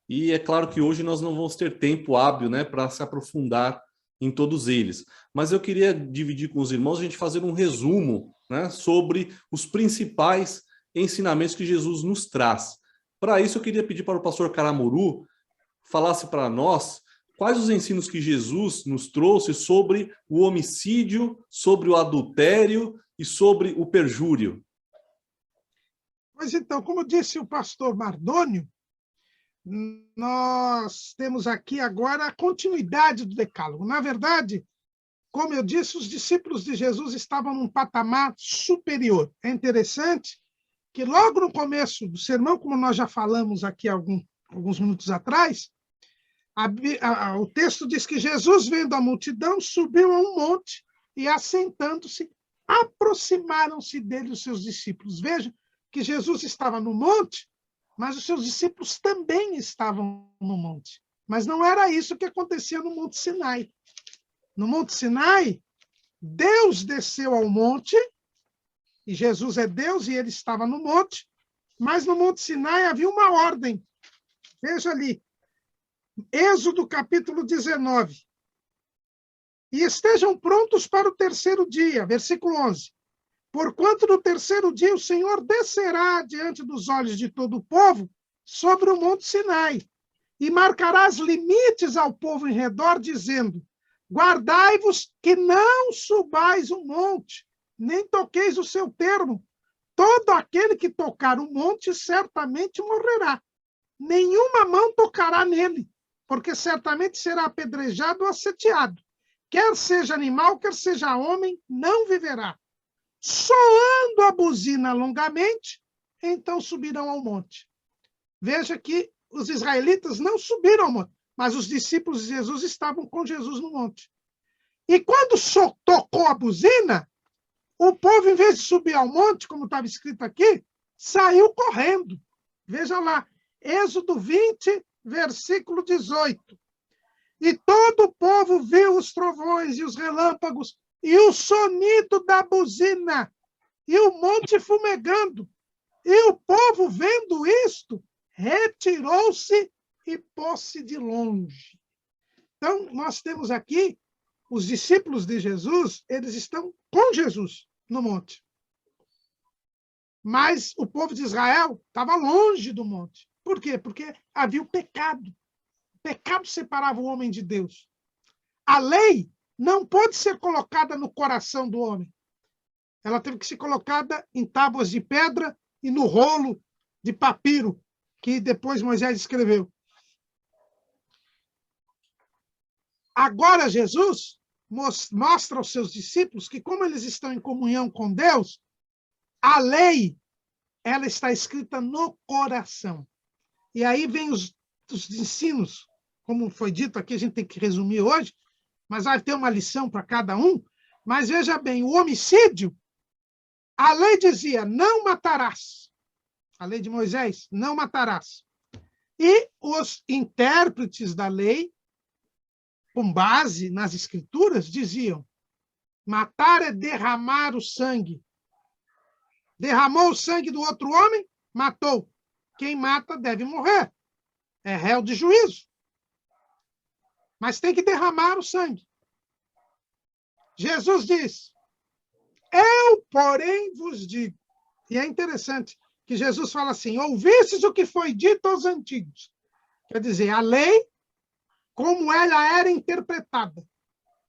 e é claro que hoje nós não vamos ter tempo hábil, né, para se aprofundar em todos eles. Mas eu queria dividir com os irmãos, a gente fazer um resumo, né, sobre os principais ensinamentos que Jesus nos traz. Para isso, eu queria pedir para o pastor Caramuru falasse para nós quais os ensinos que Jesus nos trouxe sobre o homicídio, sobre o adultério e sobre o perjúrio. Pois então, como disse o pastor Mardônio, nós temos aqui agora a continuidade do decálogo. Na verdade, como eu disse, os discípulos de Jesus estavam num patamar superior. É interessante que logo no começo do sermão, como nós já falamos aqui alguns minutos atrás, o texto diz que Jesus, vendo a multidão, subiu a um monte e, assentando-se, aproximaram-se dele os seus discípulos. Veja que Jesus estava no monte, mas os seus discípulos também estavam no monte. Mas não era isso que acontecia no Monte Sinai. No Monte Sinai, Deus desceu ao monte, e Jesus é Deus e ele estava no monte, mas no Monte Sinai havia uma ordem. Veja ali, Êxodo capítulo 19. E estejam prontos para o terceiro dia, versículo 11. Porquanto no terceiro dia o Senhor descerá diante dos olhos de todo o povo sobre o Monte Sinai e marcará os limites ao povo em redor, dizendo: guardai-vos que não subais o monte, nem toqueis o seu termo. Todo aquele que tocar o monte certamente morrerá. Nenhuma mão tocará nele, porque certamente será apedrejado ou asseteado. Quer seja animal, quer seja homem, não viverá. Soando a buzina longamente, então subirão ao monte. Veja que os israelitas não subiram ao monte, mas os discípulos de Jesus estavam com Jesus no monte. E quando tocou a buzina, o povo, em vez de subir ao monte, como estava escrito aqui, saiu correndo. Veja lá, Êxodo 20, versículo 18. E todo o povo viu os trovões e os relâmpagos e o sonido da buzina e o monte fumegando. E o povo, vendo isto, retirou-se e pôs-se de longe. Então, nós temos aqui os discípulos de Jesus, eles estão com Jesus no monte. Mas o povo de Israel estava longe do monte. Por quê? Porque havia o pecado. O pecado separava o homem de Deus. A lei não pode ser colocada no coração do homem. Ela teve que ser colocada em tábuas de pedra e no rolo de papiro, que depois Moisés escreveu. Agora Jesus mostra aos seus discípulos que, como eles estão em comunhão com Deus, a lei, ela está escrita no coração. E aí vem os ensinos, como foi dito aqui, a gente tem que resumir hoje, mas vai ter uma lição para cada um. Mas veja bem, o homicídio, a lei dizia, não matarás. A lei de Moisés, não matarás. E os intérpretes da lei, com base nas escrituras, diziam, matar é derramar o sangue. Derramou o sangue do outro homem, matou. Quem mata deve morrer. É réu de juízo. Mas tem que derramar o sangue. Jesus diz, eu, porém, vos digo. E é interessante que Jesus fala assim, ouvistes o que foi dito aos antigos. Quer dizer, a lei, como ela era interpretada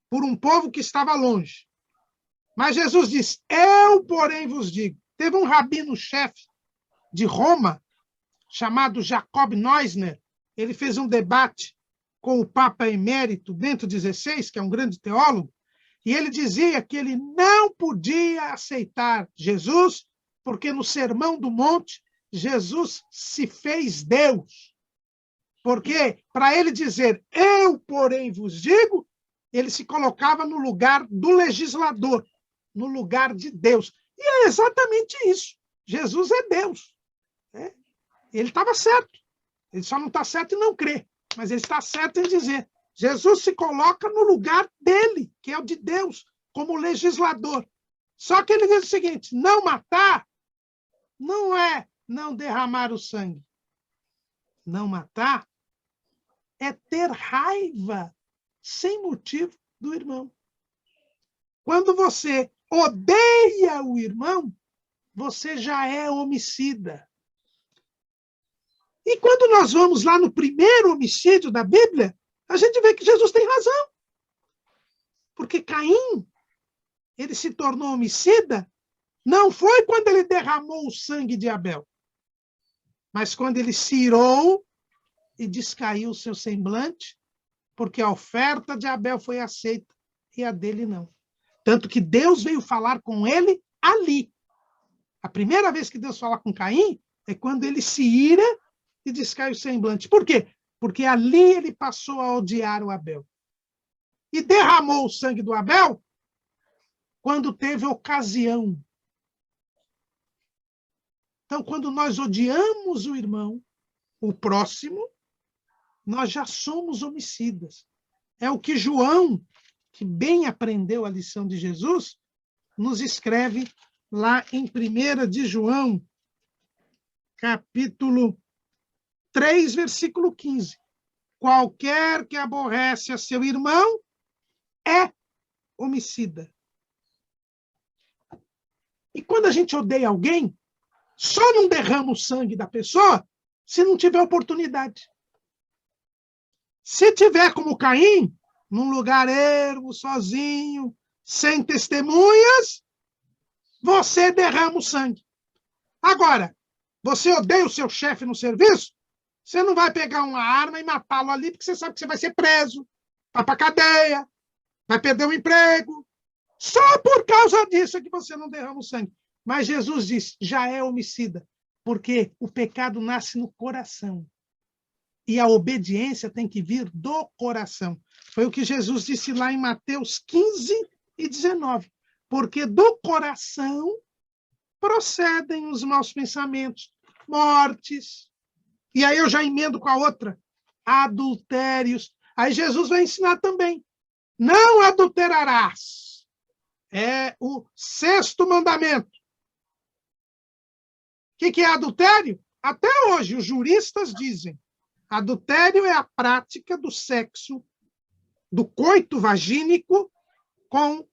por um povo que estava longe. Mas Jesus diz, eu, porém, vos digo. Teve um rabino-chefe de Roma, chamado Jacob Neusner. Ele fez um debate com o Papa Emérito Bento XVI, que é um grande teólogo, e ele dizia que ele não podia aceitar Jesus, porque no Sermão do Monte, Jesus se fez Deus. Porque, para ele dizer, eu, porém, vos digo, ele se colocava no lugar do legislador, no lugar de Deus. E é exatamente isso. Jesus é Deus. Né? Ele estava certo. Ele só não está certo em não crer, mas ele está certo em dizer. Jesus se coloca no lugar dele, que é o de Deus, como legislador. Só que ele diz o seguinte, não matar não é não derramar o sangue. Não matar é ter raiva sem motivo do irmão. Quando você odeia o irmão, você já é homicida. E quando nós vamos lá no primeiro homicídio da Bíblia, a gente vê que Jesus tem razão. Porque Caim, ele se tornou homicida, não foi quando ele derramou o sangue de Abel, mas quando ele se irou e descaiu o seu semblante, porque a oferta de Abel foi aceita e a dele não. Tanto que Deus veio falar com ele ali. A primeira vez que Deus fala com Caim é quando ele se ira e descai o semblante. Por quê? Porque ali ele passou a odiar o Abel. E derramou o sangue do Abel quando teve ocasião. Então, quando nós odiamos o irmão, o próximo, nós já somos homicidas. É o que João, que bem aprendeu a lição de Jesus, nos escreve lá em 1 de João, capítulo 3, versículo 15. Qualquer que aborrece a seu irmão é homicida. E quando a gente odeia alguém, só não derrama o sangue da pessoa se não tiver oportunidade. Se tiver como Caim, num lugar ermo, sozinho, sem testemunhas, você derrama o sangue. Agora, você odeia o seu chefe no serviço, você não vai pegar uma arma e matá-lo ali, porque você sabe que você vai ser preso, vai para a cadeia, vai perder o emprego. Só por causa disso é que você não derrama o sangue. Mas Jesus diz, já é homicida, porque o pecado nasce no coração. E a obediência tem que vir do coração. Foi o que Jesus disse lá em Mateus 15 e 19. Porque do coração procedem os maus pensamentos, mortes. E aí eu já emendo com a outra, adultérios. Aí Jesus vai ensinar também. Não adulterarás. É o 6º mandamento. O que é adultério? Até hoje, os juristas dizem, adultério é a prática do sexo, do coito vagínico com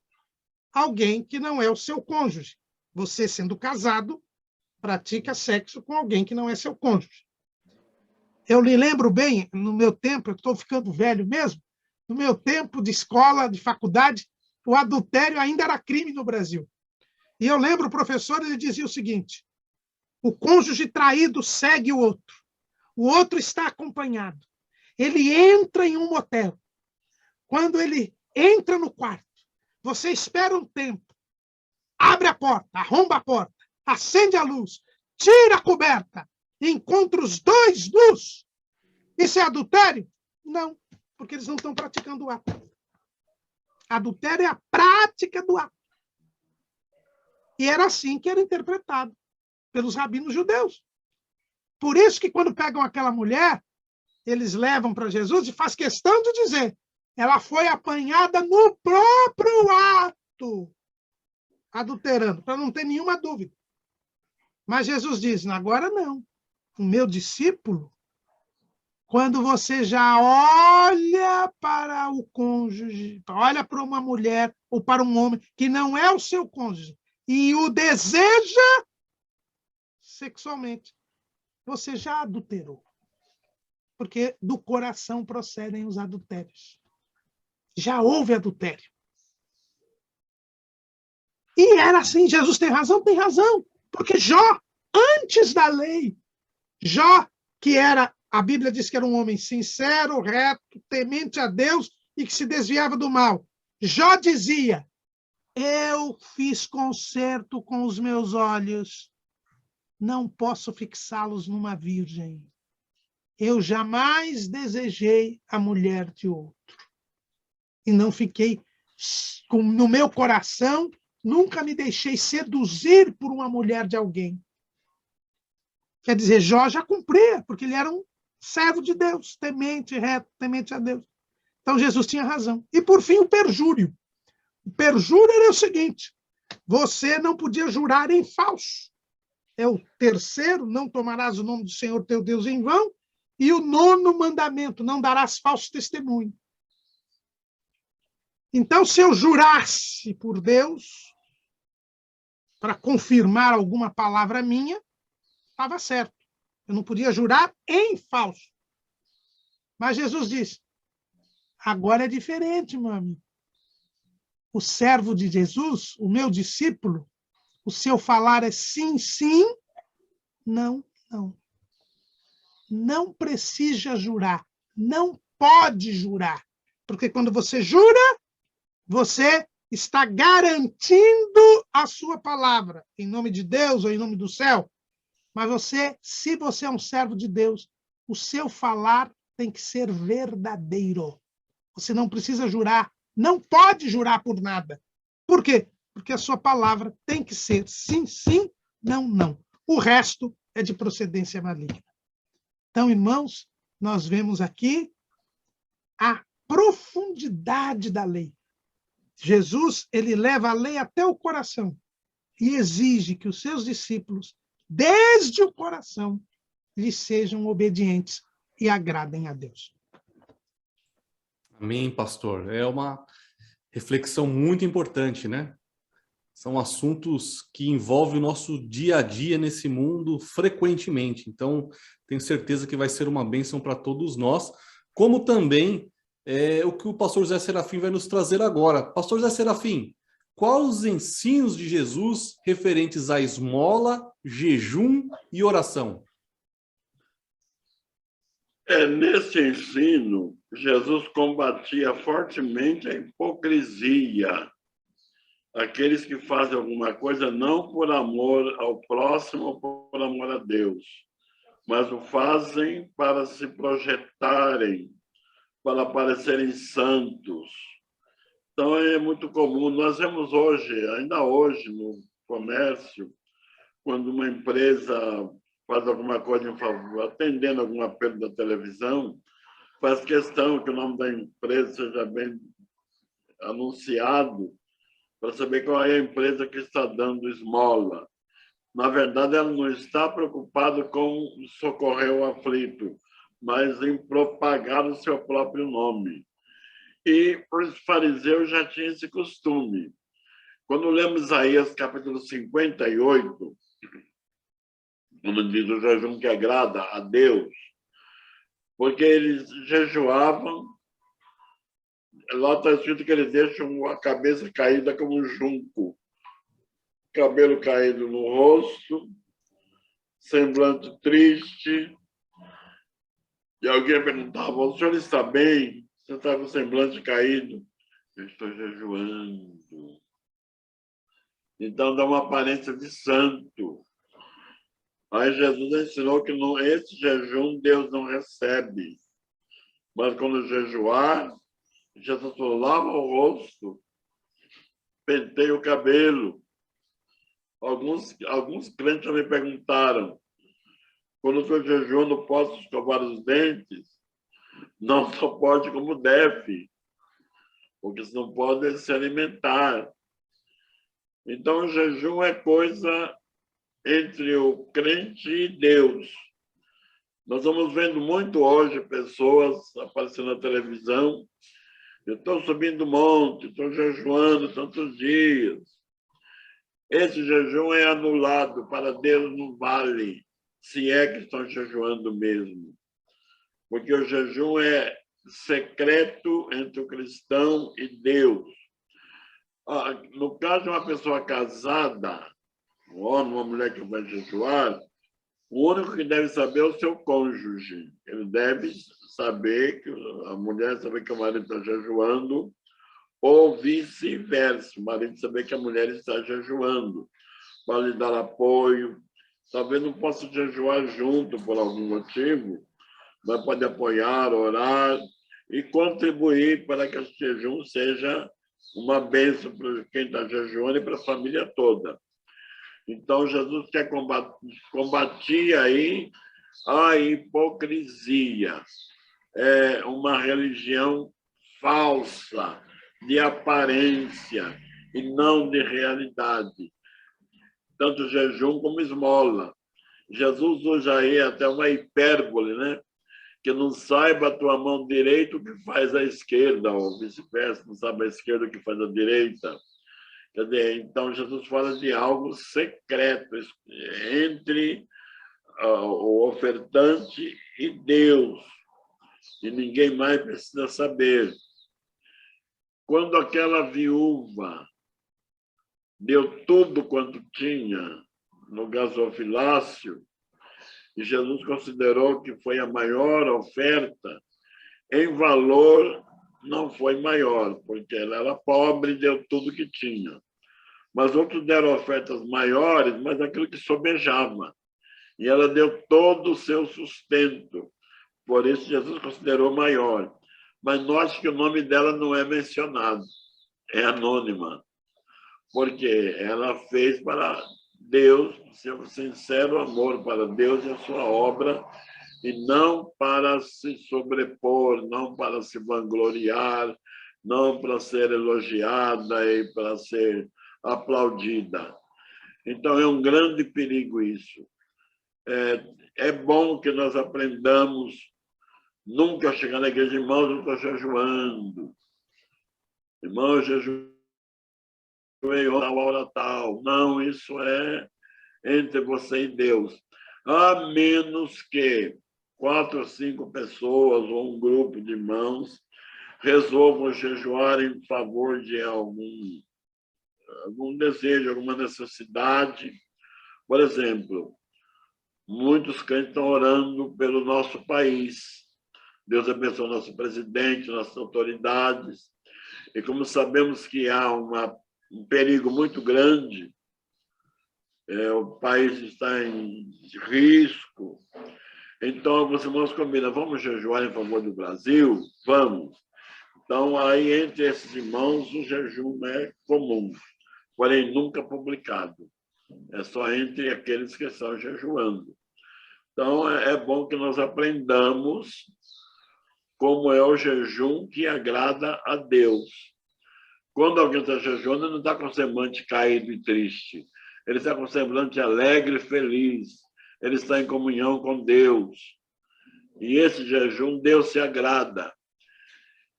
alguém que não é o seu cônjuge. Você, sendo casado, pratica sexo com alguém que não é seu cônjuge. Eu lhe lembro bem, no meu tempo, eu estou ficando velho mesmo, no meu tempo de escola, de faculdade, o adultério ainda era crime no Brasil. E eu lembro o professor, ele dizia o seguinte, o cônjuge traído segue o outro está acompanhado. Ele entra em um motel. Quando ele entra no quarto, você espera um tempo, abre a porta, arromba a porta, acende a luz, tira a coberta, encontra os dois nus. Isso é adultério? Não, porque eles não estão praticando o ato. Adultério é a prática do ato. E era assim que era interpretado pelos rabinos judeus. Por isso que quando pegam aquela mulher, eles levam para Jesus e faz questão de dizer, ela foi apanhada no próprio ato, adulterando, para não ter nenhuma dúvida. Mas Jesus diz, agora não. O meu discípulo, quando você já olha para o cônjuge, olha para uma mulher ou para um homem que não é o seu cônjuge e o deseja sexualmente, você já adulterou. Porque do coração procedem os adultérios. Já houve adultério. E era assim, Jesus tem razão? Tem razão. Porque Jó, antes da lei, Jó, que era, a Bíblia diz que era um homem sincero, reto, temente a Deus e que se desviava do mal. Jó dizia, eu fiz concerto com os meus olhos, não posso fixá-los numa virgem. Eu jamais desejei a mulher de outro. E não fiquei, no meu coração, nunca me deixei seduzir por uma mulher de alguém. Quer dizer, Jó já cumpria, porque ele era um servo de Deus, temente, reto, temente a Deus. Então, Jesus tinha razão. E, por fim, o perjúrio. O perjúrio era o seguinte, você não podia jurar em falso. É o 3º, não tomarás o nome do Senhor teu Deus em vão, e o 9º mandamento, não darás falso testemunho. Então, se eu jurasse por Deus, para confirmar alguma palavra minha, estava certo. Eu não podia jurar em falso. Mas Jesus disse, agora é diferente, meu amigo. O servo de Jesus, o meu discípulo, o seu falar é sim, sim, não, não. Não precisa jurar. Não pode jurar. Porque quando você jura, você está garantindo a sua palavra, em nome de Deus ou em nome do céu. Mas você, se você é um servo de Deus, o seu falar tem que ser verdadeiro. Você não precisa jurar, não pode jurar por nada. Por quê? Porque a sua palavra tem que ser sim, sim, não, não. O resto é de procedência maligna. Então, irmãos, nós vemos aqui a profundidade da lei. Jesus, ele leva a lei até o coração e exige que os seus discípulos, desde o coração, lhe sejam obedientes e agradem a Deus. Amém, pastor. É uma reflexão muito importante, né? São assuntos que envolvem o nosso dia a dia nesse mundo frequentemente. Então, tenho certeza que vai ser uma bênção para todos nós, como também o que o pastor José Serafim vai nos trazer agora. Pastor José Serafim, quais os ensinos de Jesus referentes à esmola, jejum e oração? Nesse ensino, Jesus combatia fortemente a hipocrisia. Aqueles que fazem alguma coisa não por amor ao próximo ou por amor a Deus, mas o fazem para se projetarem, para parecerem santos. Então, é muito comum. Nós vemos hoje, ainda hoje, no comércio, quando uma empresa faz alguma coisa em favor, atendendo algum apelo da televisão, faz questão que o nome da empresa seja bem anunciado, para saber qual é a empresa que está dando esmola. Na verdade, ela não está preocupada com socorrer o aflito, mas em propagar o seu próprio nome. E os fariseus já tinham esse costume. Quando lemos Isaías, capítulo 58, quando diz o jejum que agrada a Deus, porque eles jejuavam, lá está escrito que eles deixam a cabeça caída como um junco, cabelo caído no rosto, semblante triste. E alguém perguntava, o senhor está bem? Você está com o semblante caído? Eu estou jejuando. Então dá uma aparência de santo. Aí Jesus ensinou que esse jejum Deus não recebe. Mas quando jejuar, Jesus falou, lava o rosto, penteia o cabelo. Alguns crentes me perguntaram, quando eu estou jejuando, posso escovar os dentes? Não só pode, como deve, porque se não pode se alimentar. Então, o jejum é coisa entre o crente e Deus. Nós estamos vendo muito hoje pessoas aparecendo na televisão. Eu estou subindo monte, estou jejuando tantos dias. Esse jejum é anulado, para Deus não vale, se é que estão jejuando mesmo. Porque o jejum é secreto entre o cristão e Deus. No caso de uma pessoa casada, um homem, uma mulher que vai jejuar, o único que deve saber é o seu cônjuge. Ele deve saber, que a mulher saber que o marido está jejuando, ou vice-versa, o marido saber que a mulher está jejuando, para lhe dar apoio. Talvez não possa jejuar junto por algum motivo, mas pode apoiar, orar e contribuir para que esse jejum seja uma bênção para quem está jejuando e para a família toda. Então, Jesus quer combater aí a hipocrisia. É uma religião falsa, de aparência e não de realidade. Tanto jejum como esmola. Jesus usa aí até uma hipérbole, né? Que não saiba a tua mão direita o que faz a esquerda, ou vice-versa, não sabe a esquerda o que faz a direita. Quer dizer, então, Jesus fala de algo secreto entre o ofertante e Deus, e ninguém mais precisa saber. Quando aquela viúva deu tudo quanto tinha no gasofilácio, e Jesus considerou que foi a maior oferta, em valor não foi maior, porque ela era pobre e deu tudo que tinha. Mas outros deram ofertas maiores, mas aquilo que sobejava. E ela deu todo o seu sustento. Por isso, Jesus considerou maior. Mas note que o nome dela não é mencionado. É anônima. Porque ela fez para Deus, seu sincero amor para Deus e a sua obra, e não para se sobrepor, não para se vangloriar, não para ser elogiada e para ser aplaudida. Então, é um grande perigo isso. É bom que nós aprendamos nunca chegar na igreja, irmãos, eu estou jejuando. Irmão, eu jejuei a hora tal. Não, isso é entre você e Deus. A menos que 4 ou 5 pessoas ou um grupo de irmãos resolvam jejuar em favor de algum desejo, alguma necessidade. Por exemplo, muitos crentes estão orando pelo nosso país. Deus abençoe o nosso presidente, nossas autoridades. E como sabemos que há um perigo muito grande, o país está em risco, então alguns irmãos combinam, vamos jejuar em favor do Brasil? Vamos. Então, aí, entre esses irmãos, o jejum é comum, porém nunca publicado. É só entre aqueles que estão jejuando. Então, é bom que nós aprendamos como é o jejum que agrada a Deus. Quando alguém está jejuando, ele não está com semblante caído e triste. Ele está com semblante alegre e feliz. Ele está em comunhão com Deus. E esse jejum, Deus se agrada.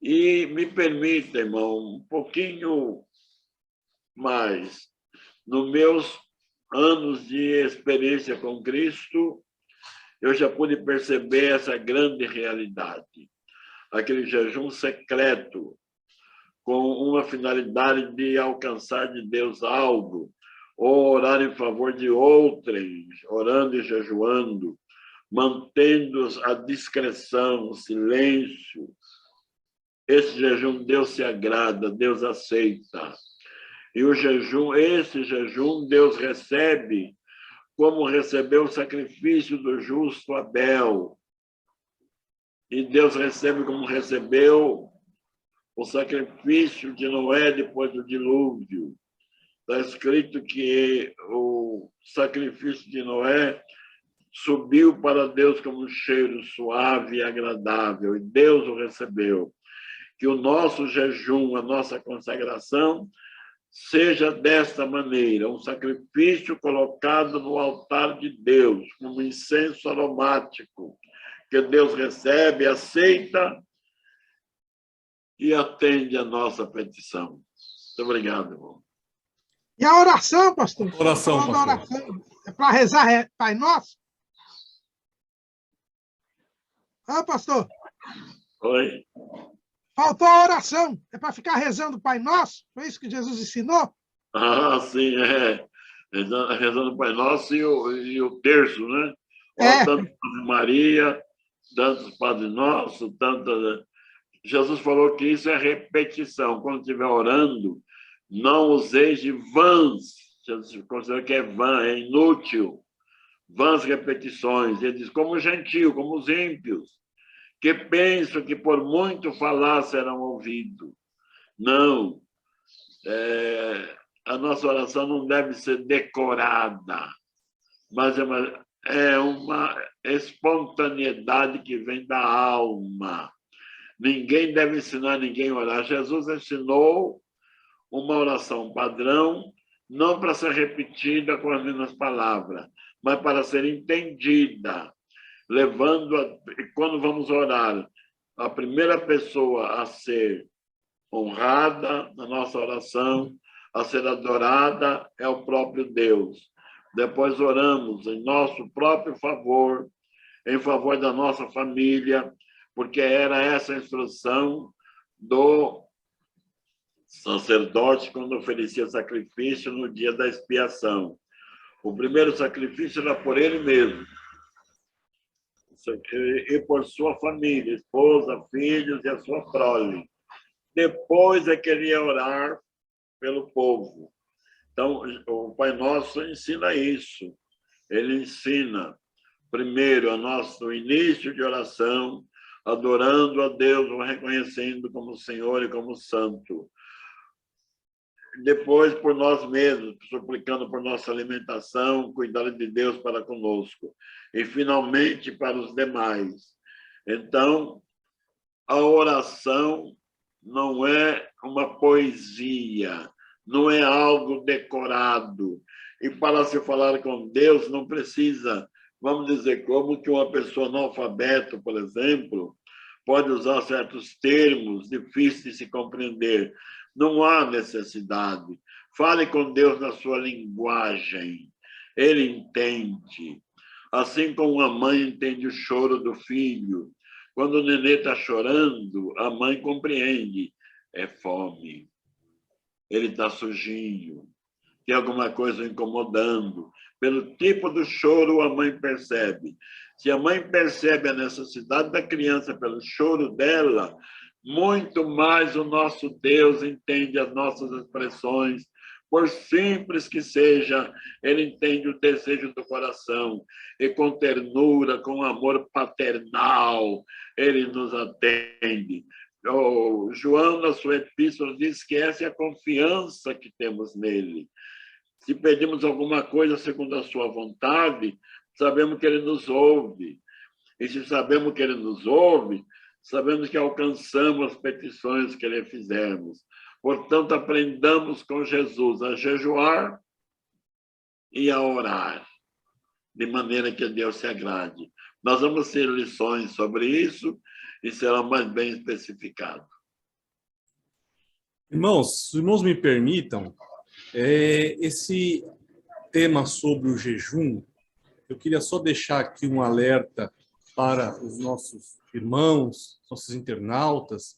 E me permita, irmão, um pouquinho mais. Nos meus anos de experiência com Cristo, eu já pude perceber essa grande realidade. Aquele jejum secreto, com uma finalidade de alcançar de Deus algo, ou orar em favor de outrem, orando e jejuando, mantendo a discrição, o silêncio. Esse jejum, Deus se agrada, Deus aceita. E esse jejum, Deus recebe como recebeu o sacrifício do justo Abel. E Deus recebe como recebeu o sacrifício de Noé depois do dilúvio. Está escrito que o sacrifício de Noé subiu para Deus como um cheiro suave e agradável, e Deus o recebeu. Que o nosso jejum, a nossa consagração, seja desta maneira, um sacrifício colocado no altar de Deus, como incenso aromático, que Deus recebe, aceita e atende a nossa petição. Muito obrigado, irmão. E a oração, pastor? Oração, pastor. Oração. É para rezar Pai Nosso? Pastor. Oi? Faltou a oração. É para ficar rezando Pai Nosso? Foi isso que Jesus ensinou? Sim, é. Rezando o Pai Nosso e o terço, né? Tanto Maria, tantos Padre Nosso, tantas... Jesus falou que isso é repetição. Quando estiver orando, não useis de vãs. Jesus considera que é vã, é inútil. Vãs repetições. Ele diz, como gentil, como os ímpios, que pensam que por muito falar serão ouvidos. Não. A nossa oração não deve ser decorada, mas é uma espontaneidade que vem da alma. Ninguém deve ensinar ninguém a orar. Jesus ensinou uma oração padrão, não para ser repetida com as mesmas palavras, mas para ser entendida, quando vamos orar, a primeira pessoa a ser honrada na nossa oração, a ser adorada é o próprio Deus. Depois oramos em nosso próprio favor, em favor da nossa família, porque era essa a instrução do sacerdote quando oferecia sacrifício no dia da expiação. O primeiro sacrifício era por ele mesmo e por sua família, esposa, filhos e a sua prole. Depois é que ele ia orar pelo povo. Então, o Pai Nosso ensina isso. Ele ensina, primeiro, o início de oração, adorando a Deus, o reconhecendo como Senhor e como Santo. Depois, por nós mesmos, suplicando por nossa alimentação, cuidado de Deus para conosco. E, finalmente, para os demais. Então, a oração não é uma poesia, não é algo decorado. E para se falar com Deus, não precisa, vamos dizer, como que uma pessoa analfabeta, por exemplo, pode usar certos termos difíceis de se compreender. Não há necessidade. Fale com Deus na sua linguagem. Ele entende. Assim como a mãe entende o choro do filho. Quando o nenê está chorando, a mãe compreende. É fome. Ele está sujinho. Tem alguma coisa incomodando. Pelo tipo do choro, a mãe percebe. Se a mãe percebe a necessidade da criança pelo choro dela, muito mais o nosso Deus entende as nossas expressões. Por simples que seja, ele entende o desejo do coração. E com ternura, com amor paternal, ele nos atende. O João, na sua epístola, diz que essa é a confiança que temos nele. Se pedimos alguma coisa segundo a sua vontade, sabemos que ele nos ouve. E se sabemos que ele nos ouve, sabemos que alcançamos as petições que lhe fizermos. Portanto, aprendamos com Jesus a jejuar e a orar, de maneira que Deus se agrade. Nós vamos ter lições sobre isso e será mais bem especificado. Irmãos, se os irmãos me permitam, esse tema sobre o jejum, eu queria só deixar aqui um alerta para os nossos irmãos, nossos internautas,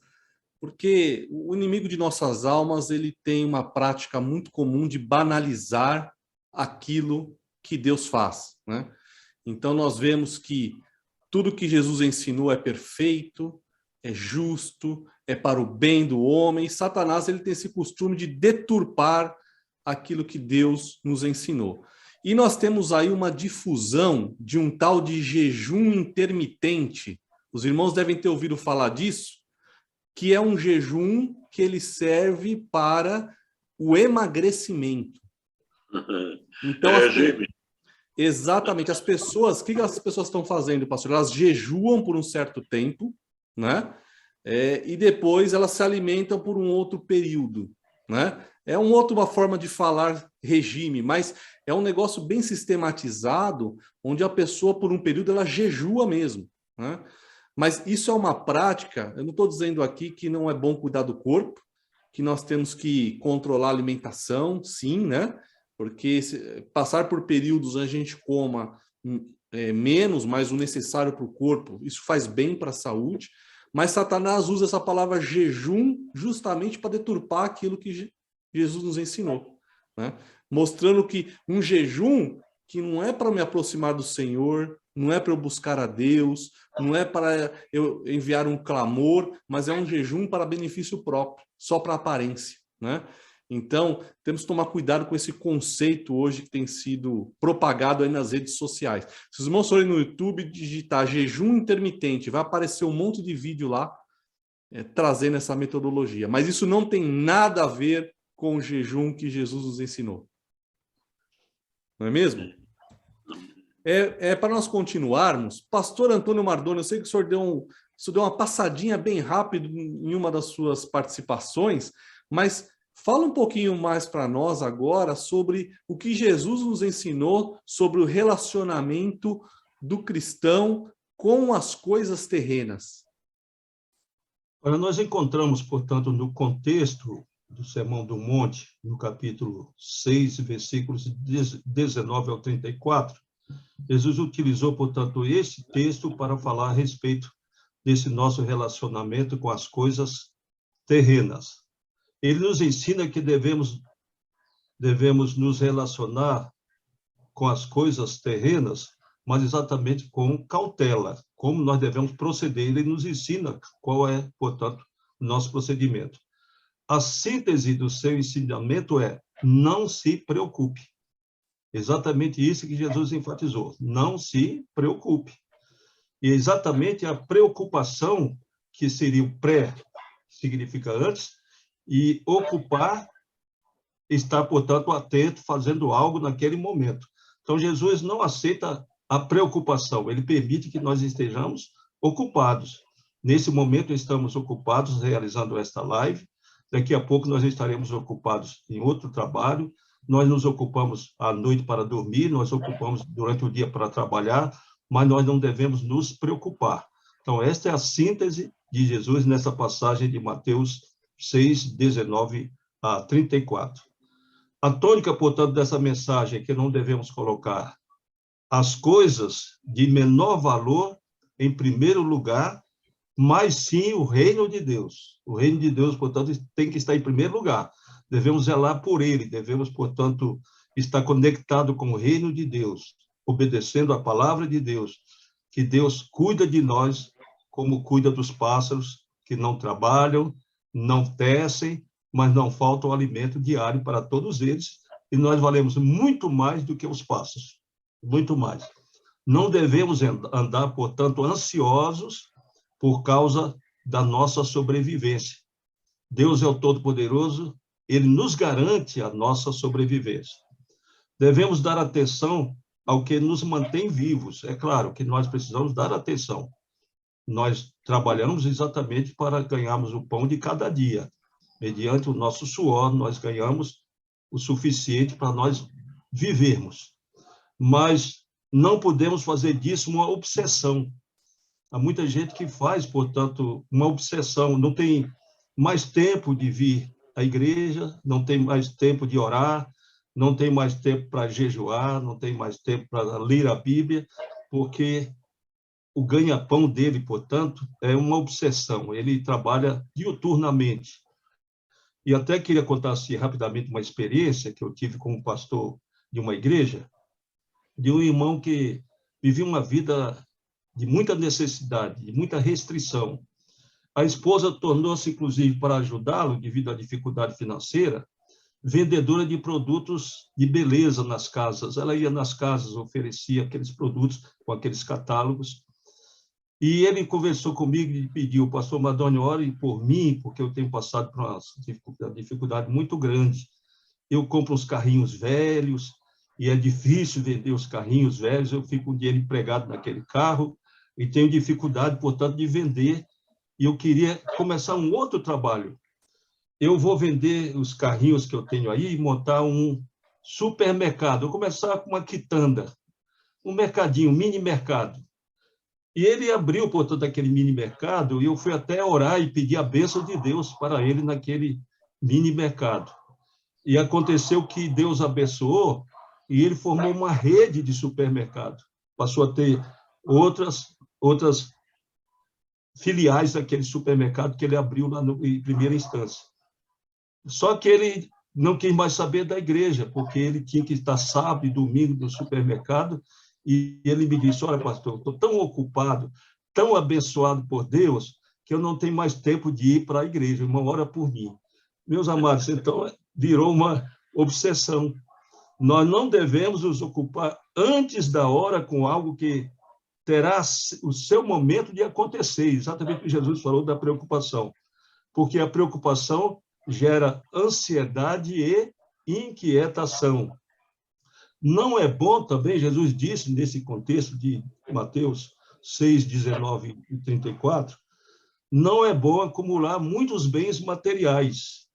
porque o inimigo de nossas almas, ele tem uma prática muito comum de banalizar aquilo que Deus faz, né? Então, nós vemos que tudo que Jesus ensinou é perfeito, é justo, é para o bem do homem. Satanás, ele tem esse costume de deturpar aquilo que Deus nos ensinou. E nós temos aí uma difusão de um tal de jejum intermitente. Os irmãos devem ter ouvido falar disso, que é um jejum que ele serve para o emagrecimento. Então, exatamente, as pessoas, o que as pessoas estão fazendo, pastor? Elas jejuam por um certo tempo, né? E depois elas se alimentam por um outro período, né? É uma forma de falar regime, mas é um negócio bem sistematizado, onde a pessoa, por um período, ela jejua mesmo, né? Mas isso é uma prática, eu não estou dizendo aqui que não é bom cuidar do corpo, que nós temos que controlar a alimentação, sim, né? Porque passar por períodos onde a gente coma menos, mas o necessário para o corpo, isso faz bem para a saúde, mas Satanás usa essa palavra jejum justamente para deturpar aquilo que Jesus nos ensinou, né? Mostrando que um jejum que não é para me aproximar do Senhor, não é para eu buscar a Deus, não é para eu enviar um clamor, mas é um jejum para benefício próprio, só para aparência, né? Então, temos que tomar cuidado com esse conceito hoje que tem sido propagado aí nas redes sociais. Se os irmãos forem no YouTube digitar jejum intermitente, vai aparecer um monte de vídeo lá trazendo essa metodologia. Mas isso não tem nada a ver com o jejum que Jesus nos ensinou. Não é mesmo? Para nós continuarmos, pastor Antônio Mardoni, eu sei que o senhor deu uma passadinha bem rápido em uma das suas participações, mas fala um pouquinho mais para nós agora sobre o que Jesus nos ensinou sobre o relacionamento do cristão com as coisas terrenas. Olha, nós encontramos, portanto, no contexto do Sermão do Monte, no capítulo 6, versículos 19 ao 34, Jesus utilizou, portanto, esse texto para falar a respeito desse nosso relacionamento com as coisas terrenas. Ele nos ensina que devemos nos relacionar com as coisas terrenas, mas exatamente com cautela, como nós devemos proceder. Ele nos ensina qual é, portanto, o nosso procedimento. A síntese do seu ensinamento é: não se preocupe. Exatamente isso que Jesus enfatizou: não se preocupe. E exatamente a preocupação, que seria o pré, significa antes, e ocupar, estar, portanto, atento, fazendo algo naquele momento. Então, Jesus não aceita a preocupação, ele permite que nós estejamos ocupados. Nesse momento, estamos ocupados realizando esta live, daqui a pouco nós estaremos ocupados em outro trabalho, nós nos ocupamos à noite para dormir, nós ocupamos durante o dia para trabalhar, mas nós não devemos nos preocupar. Então, esta é a síntese de Jesus nessa passagem de Mateus 6, 19 a 34. A tônica, portanto, dessa mensagem é que não devemos colocar as coisas de menor valor em primeiro lugar, mas sim o reino de Deus. O reino de Deus, portanto, tem que estar em primeiro lugar. Devemos zelar por ele, devemos, portanto, estar conectado com o reino de Deus, obedecendo a palavra de Deus, que Deus cuida de nós como cuida dos pássaros que não trabalham, não tecem, mas não falta o alimento diário para todos eles, e nós valemos muito mais do que os pássaros, muito mais. Não devemos andar, portanto, ansiosos por causa da nossa sobrevivência. Deus é o Todo-Poderoso, ele nos garante a nossa sobrevivência. Devemos dar atenção ao que nos mantém vivos. É claro que nós precisamos dar atenção. Nós trabalhamos exatamente para ganharmos o pão de cada dia. Mediante o nosso suor, nós ganhamos o suficiente para nós vivermos. Mas não podemos fazer disso uma obsessão. Há muita gente que faz, portanto, uma obsessão, não tem mais tempo de vir à igreja, não tem mais tempo de orar, não tem mais tempo para jejuar, não tem mais tempo para ler a Bíblia, porque o ganha-pão dele, portanto, é uma obsessão. Ele trabalha diuturnamente. E até queria contar assim, rapidamente uma experiência que eu tive como pastor de uma igreja, de um irmão que vivia uma vida de muita necessidade, de muita restrição. A esposa tornou-se, inclusive, para ajudá-lo, devido à dificuldade financeira, vendedora de produtos de beleza nas casas. Ela ia nas casas, oferecia aqueles produtos com aqueles catálogos. E ele conversou comigo e pediu: pastor Madoni, ore por mim, porque eu tenho passado por uma dificuldade muito grande. Eu compro uns carrinhos velhos, e é difícil vender os carrinhos velhos, eu fico um dinheiro empregado naquele carro, e tenho dificuldade, portanto, de vender, e eu queria começar um outro trabalho. Eu vou vender os carrinhos que eu tenho aí e montar um supermercado. Eu vou começar com uma quitanda, um mercadinho, um mini mercado. E ele abriu, portanto, aquele mini mercado, e eu fui até orar e pedir a bênção de Deus para ele naquele mini mercado. E aconteceu que Deus abençoou, e ele formou uma rede de supermercado. Passou a ter outras filiais daquele supermercado que ele abriu lá em primeira instância. Só que ele não quis mais saber da igreja, porque ele tinha que estar sábado e domingo no supermercado, e ele me disse: olha, pastor, estou tão ocupado, tão abençoado por Deus, que eu não tenho mais tempo de ir para a igreja, irmão, ora por mim. Meus amados, então virou uma obsessão. Nós não devemos nos ocupar antes da hora com algo que terá o seu momento de acontecer, exatamente o que Jesus falou da preocupação, porque a preocupação gera ansiedade e inquietação. Não é bom também, Jesus disse nesse contexto de Mateus 6, 19 e 34, não é bom acumular muitos bens materiais,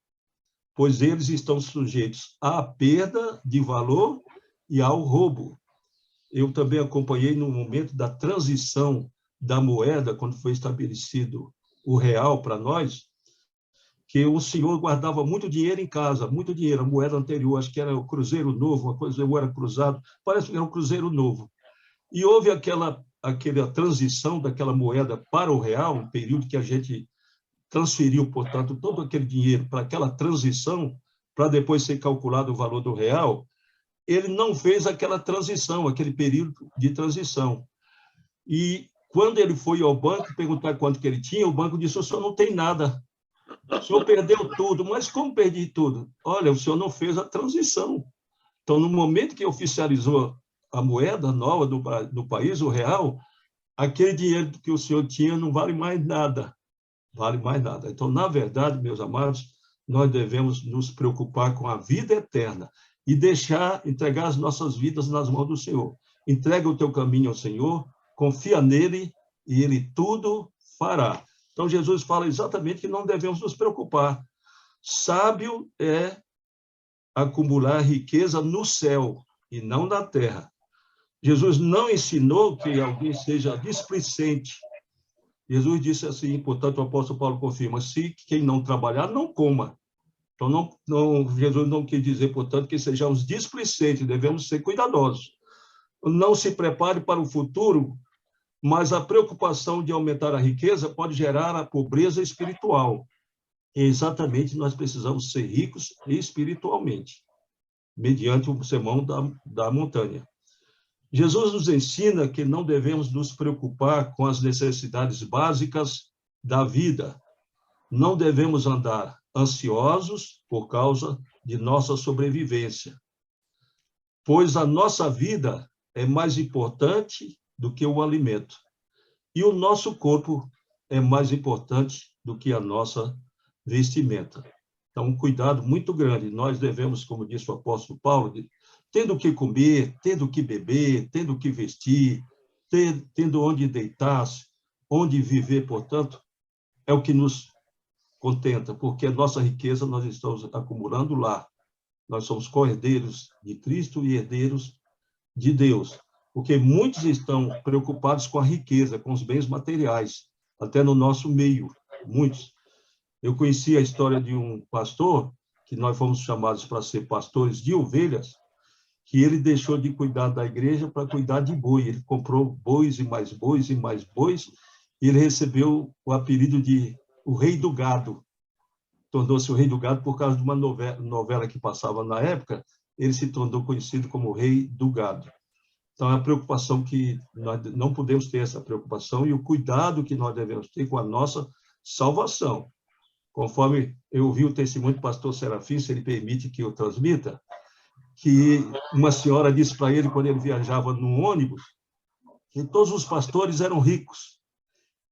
pois eles estão sujeitos à perda de valor e ao roubo. Eu também acompanhei no momento da transição da moeda, quando foi estabelecido o real para nós, que o senhor guardava muito dinheiro em casa, muito dinheiro, a moeda anterior, acho que era o Cruzeiro Novo, uma coisa, ou era cruzado, parece que era um Cruzeiro Novo. E houve aquela transição daquela moeda para o real, um período que a gente transferiu, portanto, todo aquele dinheiro para aquela transição, para depois ser calculado o valor do real. Ele não fez aquela transição, aquele período de transição. E quando ele foi ao banco perguntar quanto que ele tinha, o banco disse: o senhor não tem nada, o senhor perdeu tudo. Mas como perdi tudo? Olha, o senhor não fez a transição. Então, no momento que oficializou a moeda nova do país, o real, aquele dinheiro que o senhor tinha não vale mais nada. Vale mais nada. Então, na verdade, meus amados, nós devemos nos preocupar com a vida eterna e entregar as nossas vidas nas mãos do Senhor. Entrega o teu caminho ao Senhor, confia nele e ele tudo fará. Então, Jesus fala exatamente que não devemos nos preocupar. Sábio é acumular riqueza no céu e não na terra. Jesus não ensinou que alguém seja displicente. Jesus disse assim, portanto, o apóstolo Paulo confirma: se quem não trabalhar, não coma. Então, Jesus não quis dizer, portanto, que sejamos displicentes, devemos ser cuidadosos. Não se prepare para o futuro, mas a preocupação de aumentar a riqueza pode gerar a pobreza espiritual. E exatamente nós precisamos ser ricos espiritualmente, mediante o sermão da montanha. Jesus nos ensina que não devemos nos preocupar com as necessidades básicas da vida. Não devemos andar ansiosos por causa de nossa sobrevivência, pois a nossa vida é mais importante do que o alimento, e o nosso corpo é mais importante do que a nossa vestimenta. Então, um cuidado muito grande. Nós devemos, como disse o apóstolo Paulo, tendo o que comer, tendo o que beber, tendo o que vestir, tendo onde deitar-se, onde viver, portanto, é o que nos contenta, porque a nossa riqueza nós estamos acumulando lá. Nós somos co-herdeiros de Cristo e herdeiros de Deus, porque muitos estão preocupados com a riqueza, com os bens materiais, até no nosso meio, muitos. Eu conheci a história de um pastor, que nós fomos chamados para ser pastores de ovelhas, que ele deixou de cuidar da igreja para cuidar de boi. Ele comprou bois e mais bois e mais bois, e ele recebeu o apelido de o rei do gado. Tornou-se o rei do gado por causa de uma novela que passava na época. Ele se tornou conhecido como o rei do gado. Então, é a preocupação que nós não podemos ter, essa preocupação, e o cuidado que nós devemos ter com a nossa salvação. Conforme eu ouvi o testemunho do pastor Serafim, se ele permite que eu transmita, que uma senhora disse para ele, quando ele viajava no ônibus, que todos os pastores eram ricos.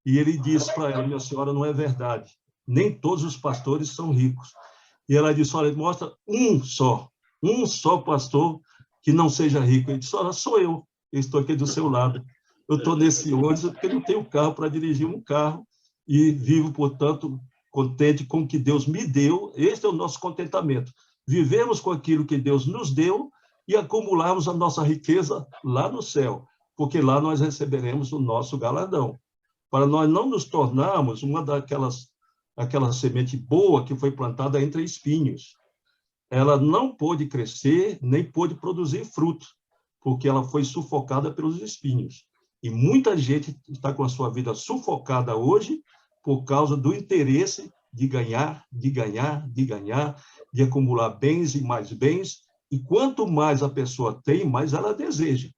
E ele disse para ela: minha senhora, não é verdade. Nem todos os pastores são ricos. E ela disse: olha, mostra um só pastor que não seja rico. Ele disse: olha, sou eu estou aqui do seu lado. Eu estou nesse ônibus porque não tenho carro para dirigir um carro e vivo, portanto, contente com o que Deus me deu. Este é o nosso contentamento. Vivemos com aquilo que Deus nos deu e acumularmos a nossa riqueza lá no céu, porque lá nós receberemos o nosso galardão. Para nós não nos tornarmos uma aquela semente boa que foi plantada entre espinhos. Ela não pôde crescer, nem pôde produzir fruto, porque ela foi sufocada pelos espinhos. E muita gente está com a sua vida sufocada hoje por causa do interesse de ganhar, de acumular bens e mais bens, e quanto mais a pessoa tem, mais ela deseja.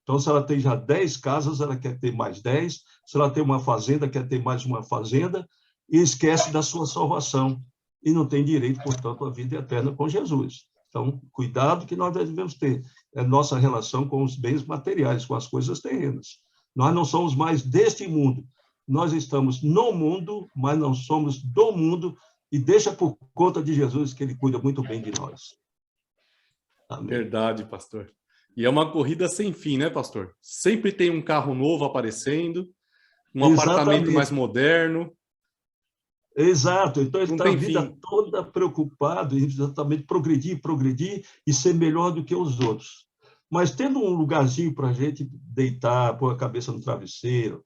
Então, se ela tem já 10 casas, ela quer ter mais 10, se ela tem uma fazenda, quer ter mais uma fazenda, e esquece da sua salvação, e não tem direito, portanto, à vida eterna com Jesus. Então, cuidado que nós devemos ter, é nossa relação com os bens materiais, com as coisas terrenas. Nós não somos mais deste mundo, nós estamos no mundo, mas não somos do mundo, e deixa por conta de Jesus, que ele cuida muito bem de nós. Amém. Verdade, pastor. E é uma corrida sem fim, né, pastor? Sempre tem um carro novo aparecendo, um apartamento mais moderno. Exato. Então, ele está a vida toda preocupado em exatamente progredir e ser melhor do que os outros. Mas tendo um lugarzinho para a gente deitar, pôr a cabeça no travesseiro,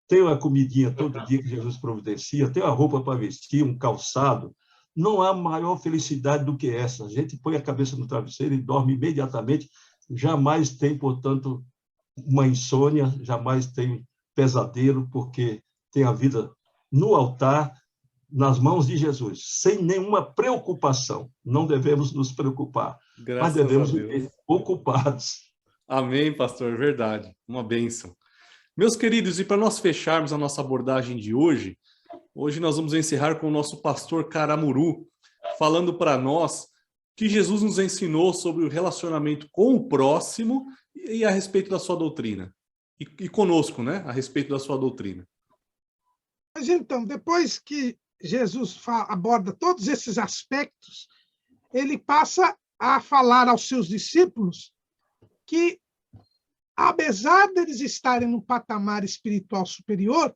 ter uma comidinha todo dia que Jesus providencia, ter uma roupa para vestir, um calçado, não há maior felicidade do que essa. A gente põe a cabeça no travesseiro e dorme imediatamente, jamais tem, portanto, uma insônia, jamais tem pesadelo, porque tem a vida no altar, nas mãos de Jesus, sem nenhuma preocupação. Não devemos nos preocupar, mas devemos viver ocupados. Amém, pastor, verdade. Uma bênção. Meus queridos, e para nós fecharmos a nossa abordagem de hoje, nós vamos encerrar com o nosso pastor Caramuru, falando para nós que Jesus nos ensinou sobre o relacionamento com o próximo e a respeito da sua doutrina. E conosco, né, a respeito da sua doutrina. Mas então, depois que Jesus aborda todos esses aspectos, ele passa a falar aos seus discípulos que, apesar deles estarem num patamar espiritual superior,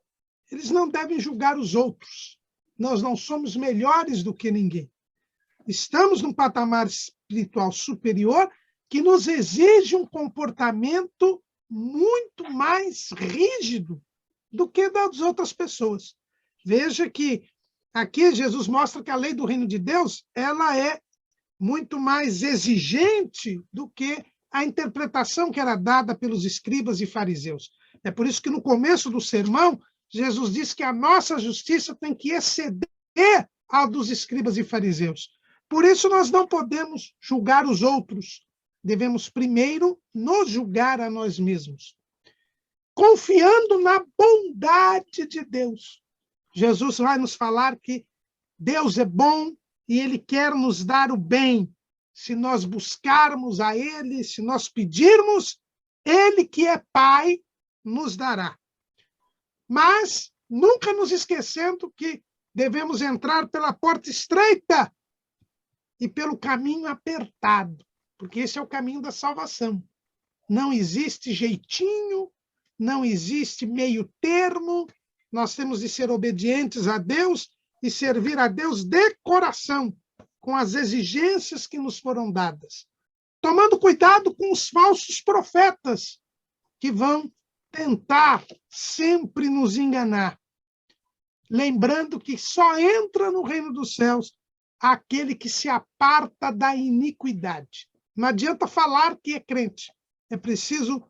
eles não devem julgar os outros. Nós não somos melhores do que ninguém. Estamos num patamar espiritual superior que nos exige um comportamento muito mais rígido do que das outras pessoas. Veja que aqui Jesus mostra que a lei do reino de Deus ela é muito mais exigente do que a interpretação que era dada pelos escribas e fariseus. É por isso que no começo do sermão, Jesus diz que a nossa justiça tem que exceder a dos escribas e fariseus. Por isso nós não podemos julgar os outros. Devemos primeiro nos julgar a nós mesmos, confiando na bondade de Deus. Jesus vai nos falar que Deus é bom e Ele quer nos dar o bem. Se nós buscarmos a Ele, se nós pedirmos, Ele que é Pai, nos dará. Mas nunca nos esquecendo que devemos entrar pela porta estreita e pelo caminho apertado, porque esse é o caminho da salvação. Não existe jeitinho, não existe meio termo, nós temos de ser obedientes a Deus e servir a Deus de coração, com as exigências que nos foram dadas. Tomando cuidado com os falsos profetas, que vão tentar sempre nos enganar. Lembrando que só entra no reino dos céus aquele que se aparta da iniquidade. Não adianta falar que é crente. É preciso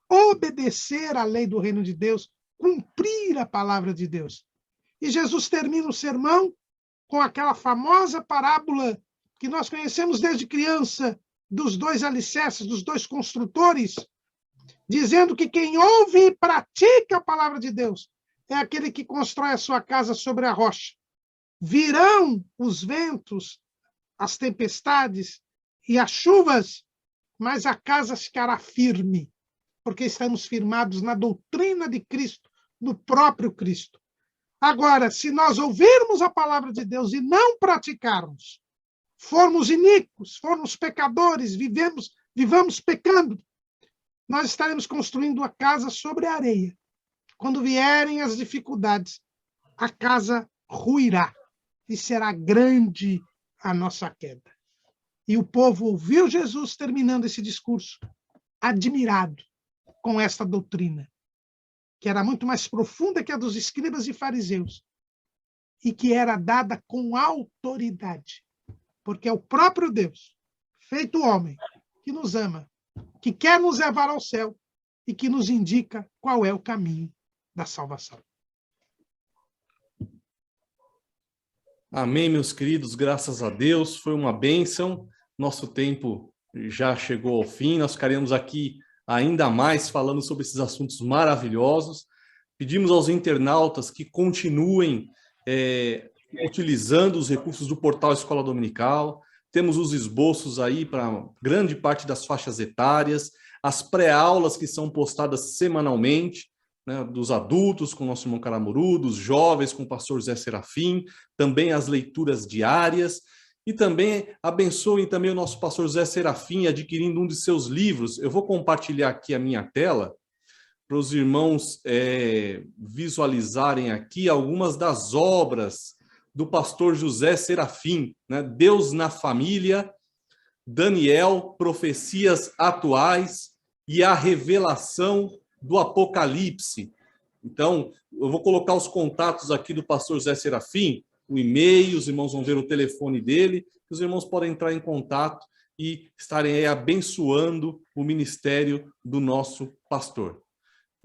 obedecer à lei do reino de Deus, cumprir a palavra de Deus. E Jesus termina o sermão com aquela famosa parábola que nós conhecemos desde criança, dos dois alicerces, dos dois construtores, dizendo que quem ouve e pratica a palavra de Deus é aquele que constrói a sua casa sobre a rocha. Virão os ventos, as tempestades e as chuvas, mas a casa ficará firme, porque estamos firmados na doutrina de Cristo, no próprio Cristo. Agora, se nós ouvirmos a palavra de Deus e não praticarmos, formos iníquos, formos pecadores, vivamos pecando, nós estaremos construindo a casa sobre a areia. Quando vierem as dificuldades, a casa ruirá e será grande a nossa queda. E o povo ouviu Jesus terminando esse discurso, admirado com esta doutrina, que era muito mais profunda que a dos escribas e fariseus, e que era dada com autoridade, porque é o próprio Deus, feito homem, que nos ama, que quer nos levar ao céu e que nos indica qual é o caminho da salvação. Amém, meus queridos, graças a Deus, foi uma bênção. Nosso tempo já chegou ao fim, nós ficaremos aqui ainda mais falando sobre esses assuntos maravilhosos. Pedimos aos internautas que continuem utilizando os recursos do portal Escola Dominical. Temos os esboços aí para grande parte das faixas etárias, as pré-aulas que são postadas semanalmente, né, dos adultos com o nosso irmão Caramuru, dos jovens com o pastor Zé Serafim, também as leituras diárias. E também abençoem também o nosso pastor Zé Serafim adquirindo um de seus livros. Eu vou compartilhar aqui a minha tela para os irmãos visualizarem aqui algumas das obras do pastor José Serafim, né? Deus na Família, Daniel, Profecias Atuais e a Revelação do Apocalipse. Então, eu vou colocar os contatos aqui do pastor José Serafim. o e-mail, os irmãos vão ver o telefone dele, que os irmãos podem entrar em contato e estarem aí abençoando o ministério do nosso pastor.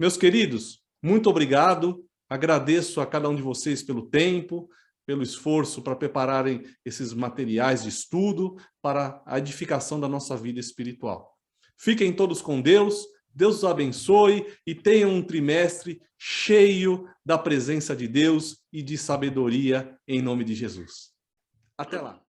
Meus queridos, muito obrigado. Agradeço a cada um de vocês pelo tempo, pelo esforço para prepararem esses materiais de estudo para a edificação da nossa vida espiritual. Fiquem todos com Deus, Deus os abençoe e tenham um trimestre cheio da presença de Deus e de sabedoria em nome de Jesus. Até lá.